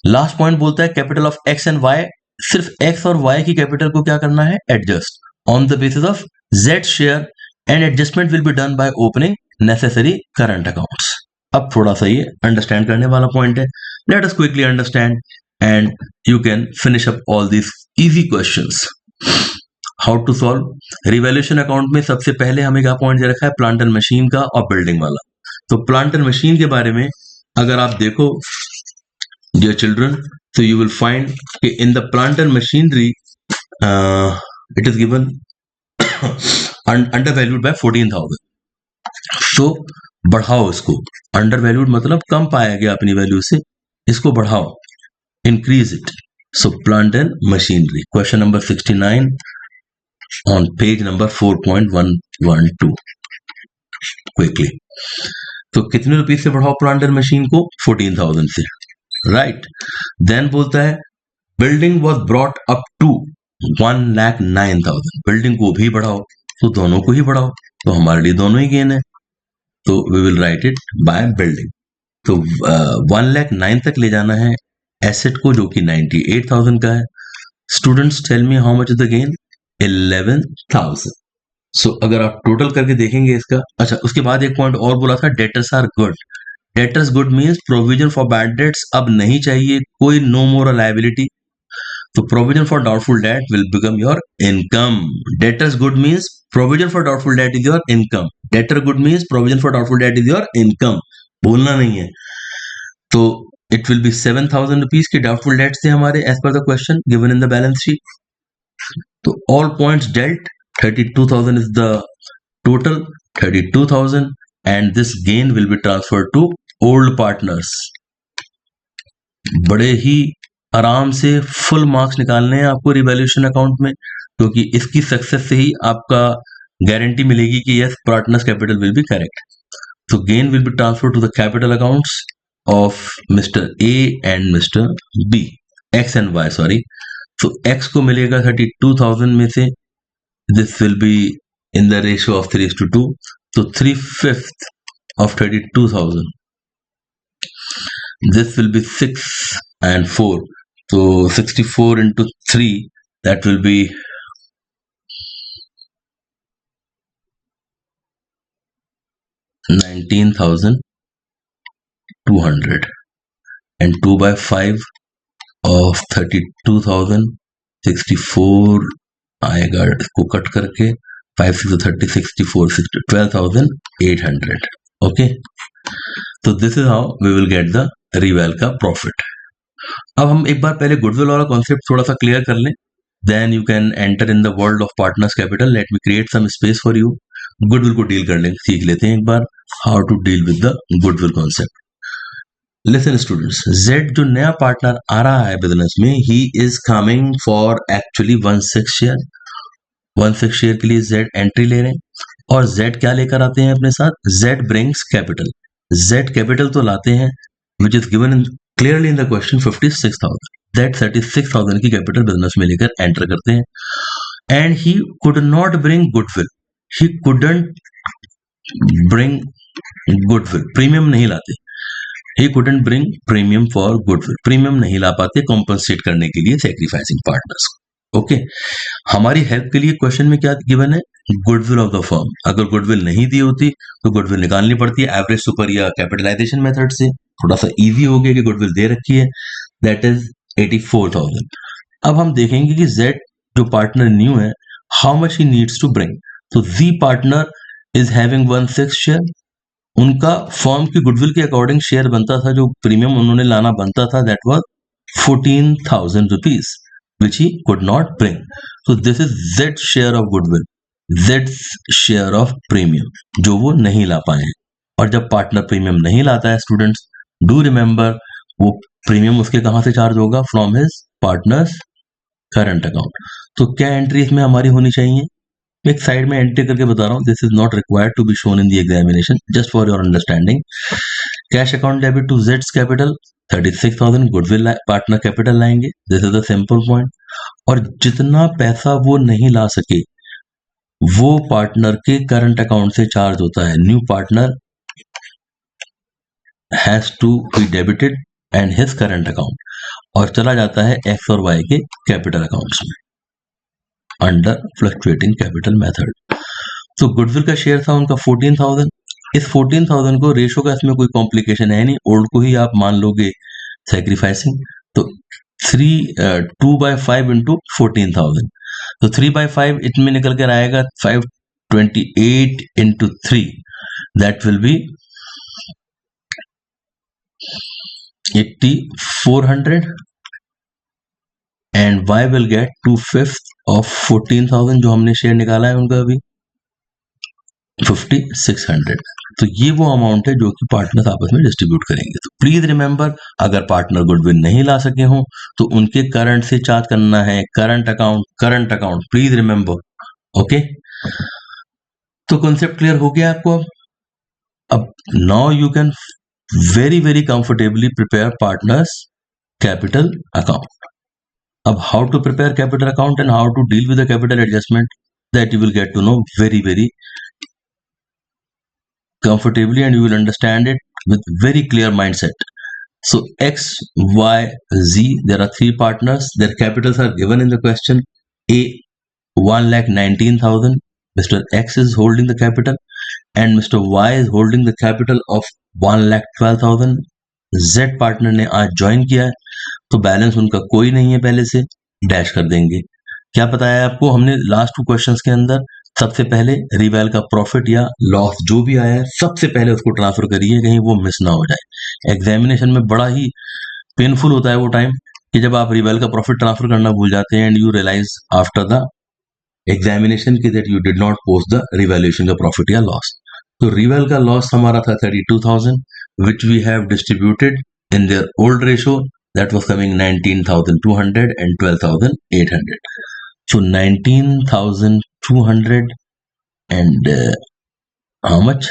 Last point बोलता है capital of X and Y, सिर्फ एक्स और वाई की कैपिटल को क्या करना है? Adjust on the basis of Z share and adjustment will be done by opening necessary current accounts. अब थोड़ा सा ये अंडरस्टैंड करने वाला पॉइंट है, let us quickly understand and you can finish up all these easy questions. How to solve revaluation account में सबसे पहले हमें क्या पॉइंट दे रखा है? प्लांट एंड मशीन का और बिल्डिंग वाला। तो प्लांट एंड मशीन के बारे में अगर आप देखो dear children, so you will find in the plant and machinery it is given undervalued by 14,000. so बढ़ाओ इसको, undervalued मतलब कम पाया गया अपनी वैल्यू से, इसको बढ़ाओ, increase it. so plant and machinery, question number 69 on page number 4.112 quickly. तो कितने रुपीज से बढ़ाओ प्लांट एंड मशीन को? 14,000 से, राइट। देन बोलता है building was brought up to 1,09,000। Building को भी बढ़ाओ, तो दोनों को ही बढ़ाओ, तो हमारे लिए दोनों ही गेन है। तो we will write it by building. तो 1,09,000 तक ले जाना है एसेट को जो कि 98,000 का है। Students tell me how much is the gain? 11,000। So अगर आप टोटल करके देखेंगे इसका, अच्छा उसके बाद एक पॉइंट और बोला था, debtors are good. Debtors good means provision for bad debts अब नहीं चाहिए, कोई नो मोर लायबिलिटी। तो provision for doubtful debt will become your income. Debtors good means provision for doubtful debt is your income. Debtor good means provision for doubtful debt is your income, बोलना नहीं है। तो it will be 7,000 rupees के doubtful debts थे हमारे as per the question given in the balance sheet. तो all points dealt, 32,000 is the total, 32,000, and this gain will be transferred to old partners. बड़े ही आराम से फुल मार्क्स निकालने हैं आपको रिवैल्यूएशन अकाउंट में, क्योंकि इसकी सक्सेस से ही आपका गारंटी मिलेगी कि yes partners capital will be correct. तो gain will be transfer to the capital accounts of mister A and mister B, X and Y sorry. तो एक्स को मिलेगा 32,000 में से, this will be in the ratio of 3:2, so 3/5 of 32,000. This will be 6 and 4, so 64 into 3, that will be 19,200, and 2 by 5 of 32,000, 64 आएगा, इसको cut करके 5 6 30 64 60 12,800। Okay, तो this is how we will get the reval का profit. अब हम एक बार पहले goodwill वाला कॉन्सेप्ट थोड़ा सा क्लियर कर लें, then you can enter in the world of partners capital. Let me create some space for you. Goodwill को डील कर लें, सीख लेते हैं एक बार how to deal with the goodwill concept. Listen students, Z जो नया पार्टनर आ रहा है बिजनेस में, he is coming for actually 1/6 share. 1/6 share के लिए जेड एंट्री ले रहे हैं। और जेड क्या लेकर आते हैं अपने साथ? Z brings capital. Z capital तो लाते हैं which is given clearly in the question 56,000। Z 36,000 की कैपिटल बिजनेस में लेकर एंटर करते हैं। And he could not bring goodwill, he couldn't bring goodwill, premium नहीं लाते। He couldn't bring premium for goodwill, premium नहीं ला पाते कॉम्पनसेट करने के लिए सैक्रिफाइसिंग पार्टनर्स। ओके, हमारी हेल्प के लिए क्वेश्चन में क्या गिवन है? Goodwill of the firm. अगर गुडविल नहीं दी होती तो गुडविल निकालनी पड़ती है एवरेज सुपर या कैपिटलाइजेशन मेथड से। थोड़ा सा इजी हो गया कि गुडविल दे रखी है, दैट इज 84,000। अब हम देखेंगे कि जेड जो पार्टनर न्यू है, how much he needs to bring. तो Z partner is having 1/6 share. उनका फर्म की गुडविल के अकॉर्डिंग शेयर बनता था, जो प्रीमियम उन्होंने लाना बनता था, that was 14,000 rupees which he could not bring. so this is Z share of goodwill, Z share of premium जो वो नहीं ला पाए हैं। और जब पार्टनर प्रीमियम नहीं लाता है स्टूडेंट्स, डू रिमेंबर वो प्रीमियम उसके कहां से चार्ज होगा? From his partners current account. तो क्या एंट्री इसमें हमारी होनी चाहिए? एक साइड में एंट्री करके बता रहा हूं, this is not required to be shown in the examination, just for your understanding. Cash account debit to जेड्स कैपिटल 36,000 गुडविल पार्टनर कैपिटल लाएंगे, this is a simple point. और जितना पैसा वो नहीं ला सके वो पार्टनर के करंट अकाउंट से चार्ज होता है। New partner has to be debited and his current account, और चला जाता है एक्स और वाई के कैपिटल अकाउंट्स में अंडर फ्लक्चुएटिंग कैपिटल मेथड। तो गुडविल का शेयर था उनका 14,000। इस 14,000 को रेशो का इसमें कोई कॉम्प्लिकेशन है नहीं, ओल्ड को ही आप मान लोगे सैक्रिफाइसिंग। तो 2/5 इंटू 14,000, तो 3/5 इसमें निकल कर आएगा 528 into 3, that will B 8,400 and y will get 2/5 of 14,000 जो हमने शेयर निकाला है उनका अभी 5,600। तो ये वो अमाउंट है जो कि पार्टनर्स आपस में डिस्ट्रीब्यूट करेंगे। तो प्लीज रिमेंबर, अगर पार्टनर गुडविल नहीं ला सके हो तो उनके करंट से चार्ज करना है, current account, please remember. Okay, तो कॉन्सेप्ट क्लियर हो गया आपको? अब now you can very comfortably prepare partners capital account. अब how to prepare capital account and how to deal with the capital adjustment, that you will get to know very comfortably, and you will understand it with very clear mindset. So X, Y, Z, there are three partners, their capitals are given in the question. A 1,19,000, Mr. X is holding the capital and Mr. Y is holding the capital of 1,12,000। Z partner ने आज join किया है तो balance उनका कोई नहीं है, पहले से डैश कर देंगे। क्या बताया आपको हमने लास्ट 2 क्वेश्चंस के अंदर? सबसे पहले रिवेल का प्रॉफिट या लॉस जो भी आया है सबसे पहले उसको ट्रांसफर करिए, कहीं वो मिस ना हो जाए। एग्जामिनेशन में बड़ा ही पेनफुल होता है वो टाइम कि जब आप रिवेल का प्रॉफिट ट्रांसफर करना भूल जाते हैं and you realise after the examination की that you did not post the revaluation का प्रॉफिट या लॉस। तो रिवेल का लॉस हमारा था 32,000 which we have distributed in their old ratio, that was coming 19,200 and 12,800. So 19,200 and how much?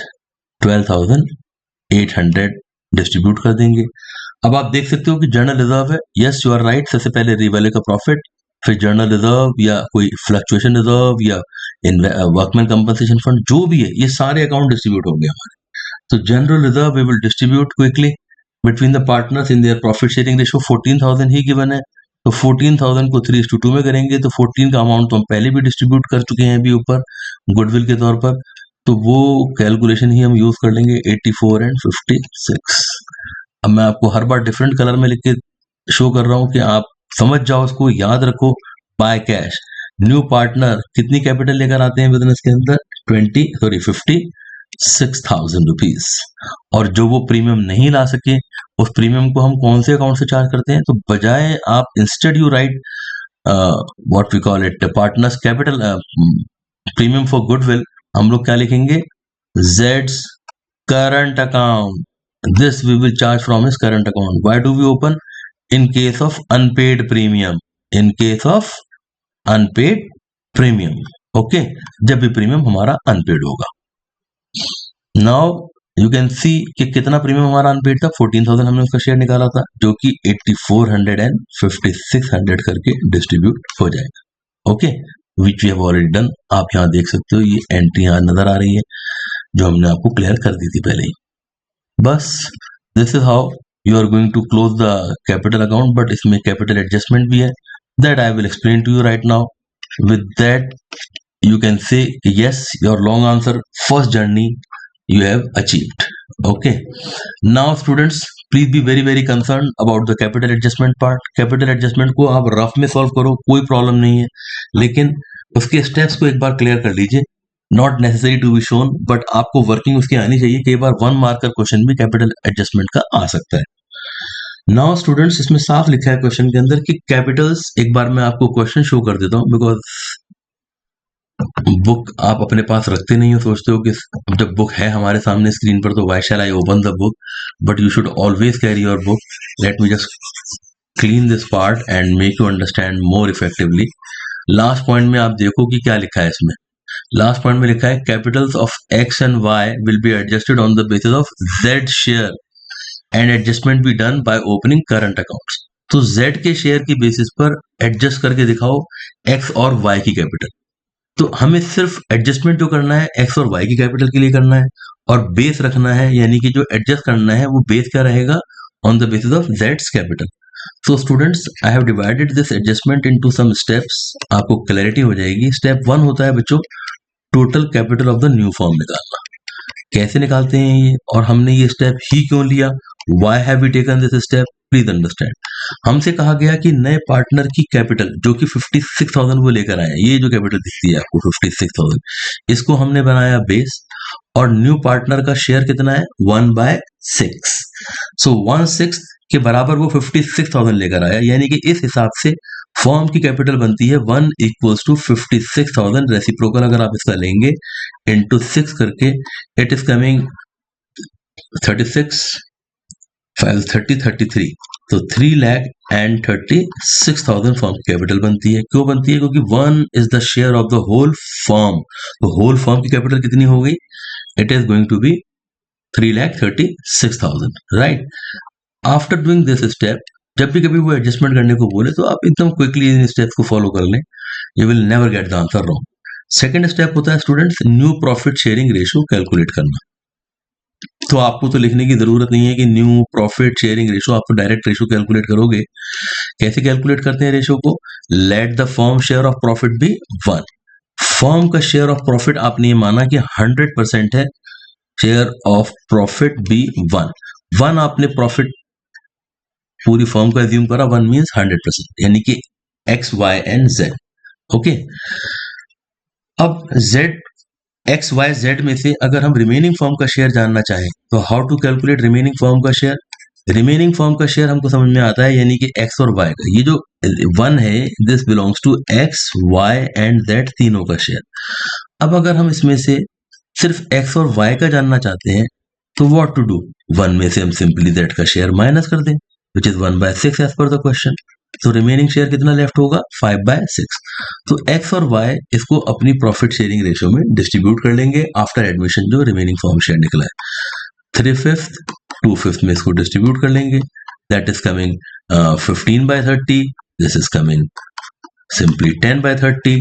12,800 distribute कर देंगे। अब आप देख सकते हो कि जर्नल रिजर्व है, यस यू आर राइट। सबसे पहले रिवेल का प्रॉफिट, फिर जर्नल रिजर्व या कोई फ्लक्चुएशन रिजर्व या वर्कमैन कंपनसेशन फंड जो भी है, ये सारे अकाउंट डिस्ट्रीब्यूट हो गए हमारे। तो general reserve we will distribute quickly between the partners in their profit sharing ratio. 14,000 ही गिवन है, तो 14,000 को 3:2 में करेंगे तो 14 का अमाउंट तो हम पहले भी डिस्ट्रीब्यूट कर चुके हैं अभी ऊपर गुडविल के तौर पर, तो वो कैलकुलेशन ही हम यूज कर लेंगे 84 एंड 56। अब मैं आपको हर बार डिफरेंट कलर में लिख के शो कर रहा हूं कि आप समझ जाओ, उसको याद रखो। बाय कैश न्यू पार्टनर कितनी कैपिटल लेकर आते हैं बिजनेस के अंदर? 56,000 रुपीज। और जो वो प्रीमियम नहीं ला सके उस प्रीमियम को हम कौन से अकाउंट से चार्ज करते हैं? तो बजाय आप instead you write what we call it partners capital premium for goodwill, हम लोग क्या लिखेंगे? जेड्स current account, this we will charge from his current account. Why do we open? In case of unpaid premium. In case of unpaid premium. Okay, जब भी premium हमारा unpaid होगा. Now you can see कि कितना premium हमारा unpaid था. 14,000 हमने उसका शेयर निकाला था, जो कि 8400 एंड 5600 करके डिस्ट्रीब्यूट हो जाएगा. Okay, which we have already done. आप यहाँ देख सकते हो, ये एंट्री यहाँ नजर आ रही है जो हमने आपको क्लियर कर दी थी पहले ही. बस this is how you are going to close the capital account. But इसमें कैपिटल एडजस्टमेंट भी है, that I will explain to you right now. With that you can say yes, your long answer, first journey you have achieved. Okay, now students, please be very concerned about the capital adjustment part. capital adjustment को आप rough में solve करो, कोई problem नहीं है, लेकिन उसके steps को एक बार क्लियर कर लीजिए. Not necessary to be shown, but आपको वर्किंग उसकी आनी चाहिए. कई बार 1 मार्कर क्वेश्चन भी कैपिटल एडजस्टमेंट का आ सकता है. नाउ स्टूडेंट्स, इसमें साफ लिखा है क्वेश्चन के अंदर कि कैपिटल्स, एक बार मैं आपको क्वेश्चन शो कर देता हूँ, बिकॉज बुक आप अपने पास रखते नहीं हो, सोचते हो कि जब बुक है हमारे सामने स्क्रीन पर तो why shall I open the book, but you should always carry your book. Let me just clean this part and make you understand more effectively. Last point में आप देखो कि क्या लिखा है इसमें. लास्ट पॉइंट में लिखा है capitals of X and Y will be adjusted on the basis of Z share and adjustment be done by opening current accounts. तो जेड के शेयर की बेसिस पर एडजस्ट करके दिखाओ एक्स और वाई की कैपिटल. तो हमें सिर्फ एडजस्टमेंट जो करना है एक्स और वाई की कैपिटल के लिए करना है, और बेस रखना है, यानी कि जो एडजस्ट करना है वो बेस क्या रहेगा, ऑन द बेसिस ऑफ जेड्स capital. So students, I have divided this adjustment into some steps. आपको क्लैरिटी हो जाएगी. स्टेप 1 होता है बच्चों total capital of the new firm निकालना. कैसे निकालते हैं ये, और हमने ये स्टेप ही क्यों लिया, why have we taken this step, please understand. हमसे कहा गया कि नए पार्टनर की कैपिटल जो कि 56,000 वो लेकर आए, ये जो कैपिटल दिखती है आपको 56,000, इसको हमने बनाया बेस, और न्यू पार्टनर का शेयर कितना है 1/6. सो 1/6 के बराबर वो 56,000 लेकर आया, यानी कि इस हिसाब से फॉर्म की कैपिटल बनती है 1 इक्वल्स टू 56,000. रेसिप्रोकल अगर आप इसका लेंगे इंटू 6 करके, इट इज कमिंग 36 5 30 33. तो 3,36,000 फॉर्म की कैपिटल बनती है. क्यों बनती है? क्योंकि 1 is the share of the whole firm. तो होल फॉर्म की कैपिटल कितनी हो गई? It is going to be 3,36,000. Right. After doing this step, जब भी कभी वो एडजस्टमेंट करने को बोले तो आप एकदम क्विकली इन स्टेप्स को फॉलो कर लें. You will never get the answer wrong. Second step होता है students new profit sharing ratio calculate करना. तो आपको तो लिखने की जरूरत नहीं है कि न्यू प्रॉफिट शेयरिंग रेशियो, आप तो डायरेक्ट रेशियो कैलकुलेट करोगे. कैसे कैलकुलेट करते हैं रेशियो को? Let the firm share of profit be 1. Firm का शेयर ऑफ प्रॉफिट आपने ये माना कि 100% है, शेयर ऑफ प्रॉफिट बी 1 आपने प्रॉफिट पूरी फर्म का एज्यूम करा. 1 मीन्स 100%, यानी कि X Y and Z. Okay, अब जेड एक्स वाई जेड में से अगर हम रिमेनिंग फर्म का शेयर जानना चाहें तो how to calculate remaining firm का शेयर. रिमेनिंग फर्म का शेयर हमको समझ में आता है, यानी कि एक्स और वाई का, ये जो 1 है this belongs to X Y and Z तीनों का शेयर. अब अगर हम इसमें से सिर्फ एक्स और वाई का जानना चाहते हैं तो व्हाट टू डू, 1 में से हम सिंपली जेड का शेयर माइनस कर दें, which is 1/6 as per the question. तो रिमेनिंग शेयर कितना लेफ्ट होगा? 5/6. तो एक्स और वाई इसको अपनी प्रॉफिट शेयरिंग रेशियो में डिस्ट्रीब्यूट कर लेंगे आफ्टर एडमिशन. जो रिमेनिंग फॉर्म शेयर निकला है 3/5 2/5 में इसको डिस्ट्रीब्यूट कर लेंगे. That is coming 15/30. This is coming simply 10/30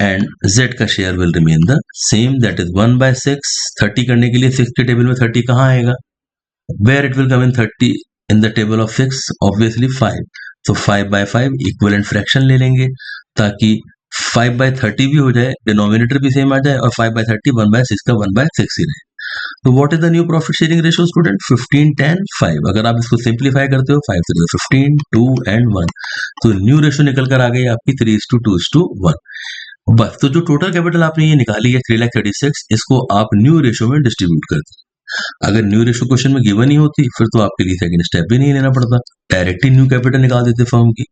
and z का share will remain the same, that is 1/6. 30 करने के लिए 6 के टेबल में 30 कहाँ आएगा? Where it will come in 30 in the table of 6, obviously 5. तो 5/5 इक्विवेलेंट फ्रैक्शन ले लेंगे ताकि 5/30 भी हो जाए, डिनोमिनेटर भी सेम आ जाए, और 5/30 1/6 का 1/6 ही रहे. तो what is the new profit sharing ratio student? 15 10 5. अगर आप इसको सिंप्लीफाई करते हो 5 से 15 2 एंड 1, तो न्यू रेशियो निकल कर आ गई आपकी 3:2:1. बस. तो जो टोटल कैपिटल आपने ये निकाली है 3,36,000, इसको आप न्यू रेशियो में डिस्ट्रीब्यूट कर दीजिए. अगर न्यू रेशियो क्वेश्चन में गिवन ही होती फिर तो आपके लिए सेकंड स्टेप भी नहीं लेना पड़ता, डायरेक्ट ही न्यू कैपिटल निकाल देते फर्म की.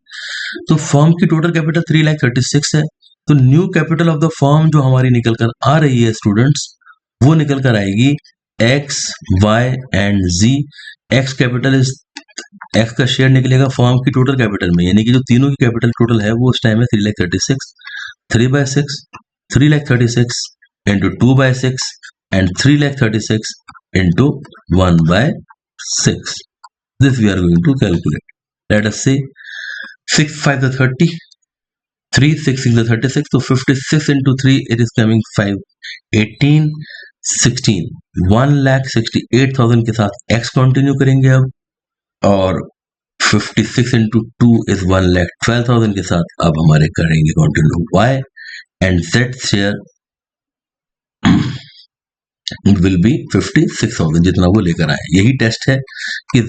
तो फर्म की टोटल कैपिटल 3,36,000 है. तो new capital of the firm जो हमारी निकल कर आ रही है स्टूडेंट्स, वो निकल कर आएगी X Y and Z. X capital is, X का शेयर निकलेगा फॉर्म की टोटल कैपिटल में, यानी कि जो तीनों की कैपिटल टोटल है वो उस टाइम है 3,36,000, 3/6, 3,36,000 into 2/6 and 3,36,000 into 1/6. This we are going to calculate. Let us say 6 5 the 30, 3 6 6 the 36, so 56 into 3 it is coming 5 18 16, 1,68,000 के साथ x कंटिन्यू करेंगे अब, और 56 into 2 is 1,12,000 के साथ अब हमारे करेंगे continue y and z share will be 56,000 जितना वो लेकर आए। यही टेस्ट है कि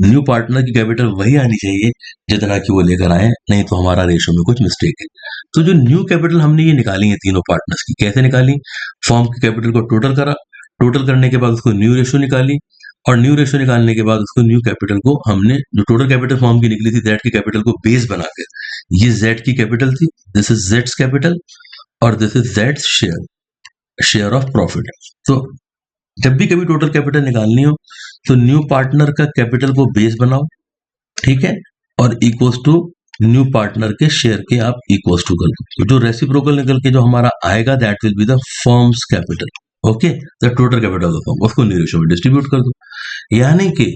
न्यू पार्टनर की कैपिटल वही आनी चाहिए जितना कि वो लेकर आए, नहीं तो हमारा रेशो में कुछ मिस्टेक है। तो जो न्यू कैपिटल हमने ये निकाली है तीनों पार्टनर्स की, कैसे निकाली? फॉर्म की कैपिटल को टोटल करा, टोटल करने के बाद उसको न्यू रेशो निकाली, और न्यू रेशो निकालने के बाद उसको न्यू कैपिटल को हमने जो टोटल कैपिटल फॉर्म की निकली थी जेड की कैपिटल को बेस बनाकर, ये जेड की कैपिटल थी, दिस इज जेड्स कैपिटल और this is Jades share of profit. तो जब भी कभी टोटल कैपिटल निकालनी हो तो न्यू पार्टनर का कैपिटल को बेस बनाओ, ठीक है, और इक्वल्स टू न्यू पार्टनर के शेयर के आप इक्वल्स टू कर दो, तो जो रेसिप्रोकल निकल के जो हमारा आएगा that will be the firms capital, okay, the total capital of the firm, उसको न्यू रेशियो में डिस्ट्रीब्यूट कर दो। यानी कि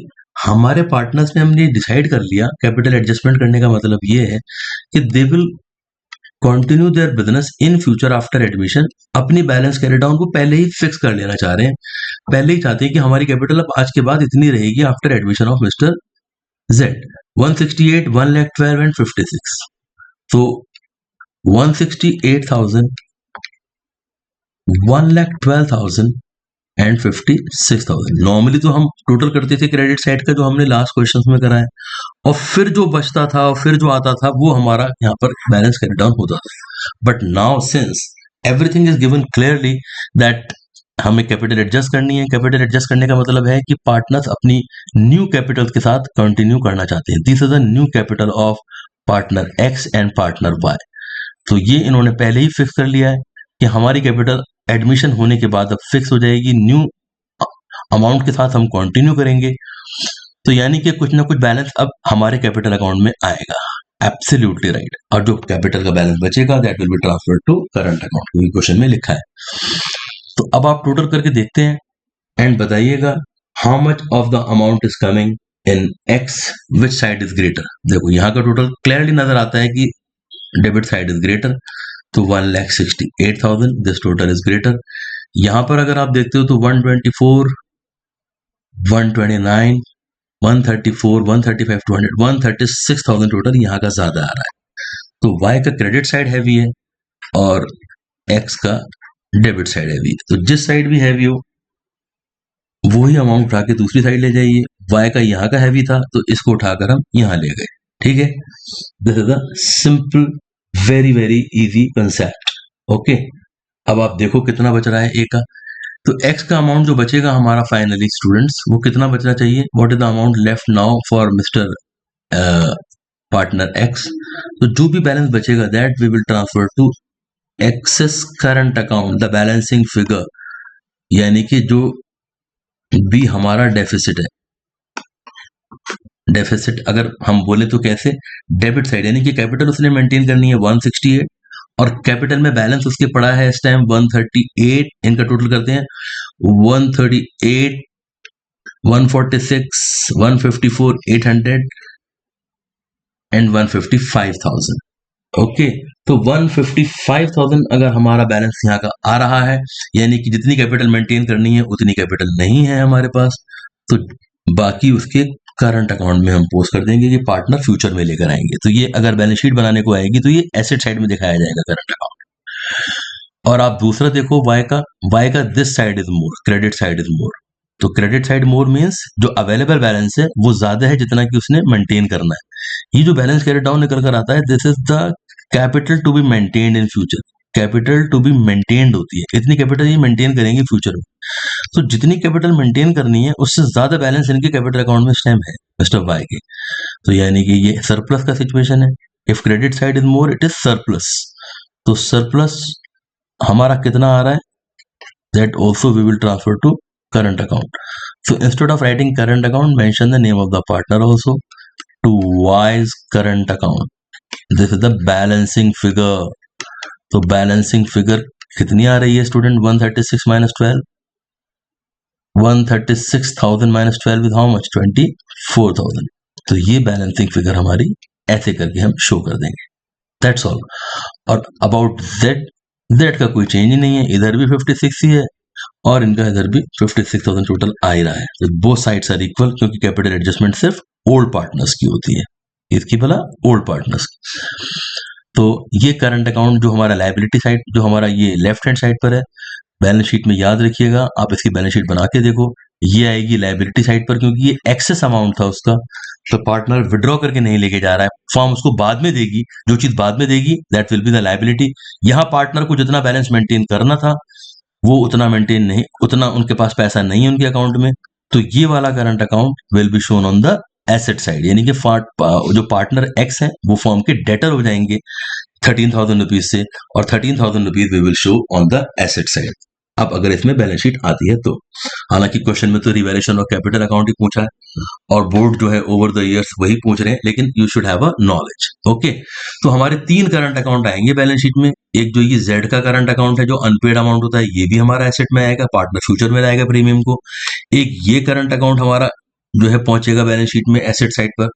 हमारे पार्टनर्स ने हमने डिसाइड कर लिया, कैपिटल एडजस्टमेंट करने का मतलब ये है कि they will continue their business in future after admission. अपनी बैलेंस कैरी डाउन को पहले ही फिक्स कर लेना चाह रहे हैं, पहले ही चाहते हैं कि हमारी कैपिटल अब आज के बाद इतनी रहेगी after admission of mister Z, 168, 1,12,000 and 56। तो 168,000, 1,12,000 एंड 56,000। नॉर्मली तो हम टोटल करते थे क्रेडिट साइड का जो हमने लास्ट क्वेश्चंस में करा है, और फिर जो बचता था और फिर जो आता था वो हमारा यहाँ पर बैलेंस कैरी डाउन होता था। But now since everything is given clearly that हमें कैपिटल एडजस्ट करनी है, कैपिटल एडजस्ट करने का मतलब है कि पार्टनर्स अपनी न्यू कैपिटल के साथ कंटिन्यू करना चाहते हैं। This is a new capital of partner X and partner Y. तो ये इन्होंने पहले ही फिक्स कर लिया है कि हमारी कैपिटल एडमिशन होने के बाद अब फिक्स हो जाएगी, न्यू अमाउंट के साथ हम कंटिन्यू करेंगे, तो यानी कि कुछ ना कुछ बैलेंस अब हमारे कैपिटल अकाउंट में आएगा। Absolutely right. और जो कैपिटल का बैलेंस बचेगा that will be transferred to current account, क्योंकि क्वेश्चन में लिखा है। तो अब आप टोटल करके देखते हैं एंड बताइएगा how much of the amount is coming in x, which side is greater. देखो यहाँ का टोटल क्लियरली नजर आता है कि डेबिट साइड इज ग्रेटर, तो 1,68,000 दिस टोटल इज ग्रेटर। यहां पर अगर आप देखते हो तो 124, 129, 134, 135, 200, 136,000 टोटल यहाँ का ज्यादा आ रहा है। तो y का क्रेडिट साइड हैवी है और x का डेबिट साइड हैवी है। तो जिस साइड भी हैवी हो वही अमाउंट उठा के दूसरी साइड ले जाइए। y का यहाँ का हैवी था तो इसको उठाकर हम यहाँ ले गए, ठीक है। This is a simple very very easy concept, okay. अब आप देखो कितना बच रहा है a का, तो x का अमाउंट जो बचेगा हमारा फाइनली स्टूडेंट्स वो कितना बचना चाहिए, what is the amount left now for mister partner x। तो जो भी बैलेंस बचेगा that we will transfer to X's current account, the balancing figure, यानी कि जो भी हमारा डेफिसिट है, डेफिसिट अगर हम बोले तो कैसे, डेबिट साइड, यानी कि कैपिटल उसने मेंटेन करनी है 168 और कैपिटल में बैलेंस उसके पड़ा है इस टाइम 138, इनका टोटल करते हैं 138, 146, 154, 800 एंड 155,000, ओके। तो 155,000 अगर हमारा बैलेंस यहाँ का आ रहा है, यानी कि जितनी कैपिटल मेंटेन करनी है उतनी कैपिटल नहीं है हमारे पास, तो बाकी उसके करंट अकाउंट में हम पोस्ट कर देंगे कि पार्टनर फ्यूचर में लेकर आएंगे। तो ये अगर बैलेंस शीट बनाने को आएगी तो ये एसेट साइड में दिखाया जाएगा करंट अकाउंट। और आप दूसरा देखो y का this side is more, credit side is मोर। तो क्रेडिट साइड मोर मींस जो अवेलेबल बैलेंस है वो ज्यादा है जितना कि उसने मेंटेन करना है। ये जो बैलेंस कैरी डाउन निकल कर आता है this is the capital to be maintained in future, capital to be maintained होती है, इतनी कैपिटल ये मेंटेन करेंगे फ्यूचर में। तो जितनी कैपिटल मेंटेन करनी है उससे ज्यादा बैलेंस इनके कैपिटल अकाउंट में इस टाइम है मिस्टर वाई के, तो यानी कि ये सरप्लस का सिचुएशन है। If credit side is more it is surplus, तो सरप्लस हमारा कितना आ रहा है that also we will transfer to current account. So instead of writing current account, mention the name of the partner also. To Y's current account. This is the balancing figure. तो balancing figure कितनी आ रही है student? 136 minus 12. 136,000 minus 12 with how much? 24,000. तो ये balancing figure हमारी ऐसे करके हम शो कर देंगे. That's all. और अबाउट जेड, जेड का कोई चेंज ही नहीं है, इधर भी 56 ही है और इनका इधर भी 56,000 टोटल आ ही रहा है. तो बोथ साइड्स आर इक्वल, क्योंकि कैपिटल एडजस्टमेंट सिर्फ ओल्ड पार्टनर्स की होती है, इसकी भला ओल्ड पार्टनर्स. तो ये करंट अकाउंट जो हमारा लायबिलिटी साइड, जो हमारा ये लेफ्ट हैंड साइड पर है, बैलेंस शीट में याद रखिएगा, आप इसकी बैलेंस शीट बना के देखो, ये आएगी लायबिलिटी साइड पर, क्योंकि ये एक्सेस अमाउंट था उसका, तो पार्टनर विड्रॉ करके नहीं लेके जा रहा है, फॉर्म उसको बाद में देगी, जो चीज बाद में देगी that will be the liability. यहाँ पार्टनर को जितना बैलेंस मेंटेन करना था वो उतना मेंटेन नहीं, उतना उनके पास पैसा नहीं है उनके अकाउंट में, तो ये वाला current account will be shown on the asset side, यानी कि जो पार्टनर एक्स है वो फॉर्म के डेटर हो जाएंगे 13,000 रुपीज से, और 13,000 rupees we will show on the asset side. अब अगर इसमें बैलेंस शीट आती है तो, हालांकि क्वेश्चन में तो रिवैल्यूएशन और कैपिटल अकाउंट ही पूछा है और बोर्ड जो है ओवर द इयर्स वही पूछ रहे हैं, लेकिन you should have a knowledge. Okay, तो हमारे 3 करंट अकाउंट आएंगे बैलेंस शीट में. एक जो ये जेड का करंट अकाउंट है जो अनपेड अमाउंट होता है, ये भी हमारा एसेट में आएगा, पार्टनर फ्यूचर में लाएगा प्रीमियम को. एक ये करंट अकाउंट हमारा जो है पहुंचेगा बैलेंस शीट में एसेट साइड पर,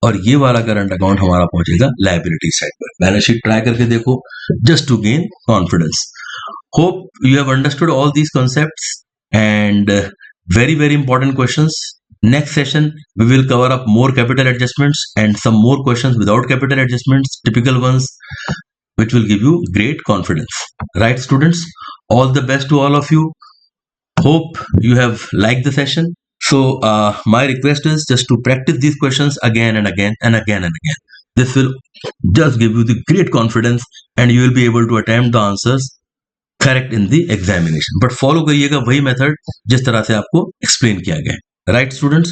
और ये वाला करंट अकाउंट हमारा पहुंचेगा लायबिलिटी साइड पर. बैलेंस शीट ट्राई करके देखो, just to gain confidence. Hope you have understood all these concepts and very important questions. Next session we will cover up more capital adjustments and some more questions without capital adjustments, typical ones, which will give you great confidence. Right, students? All the best to all of you. Hope you have liked the session. So my request is just to practice these questions again and again and again and again. This will just give you the great confidence and you will be able to attempt the answers correct in the examination. But follow करिएगा वही method जिस तरह से आपको explain किया गया है. Right students?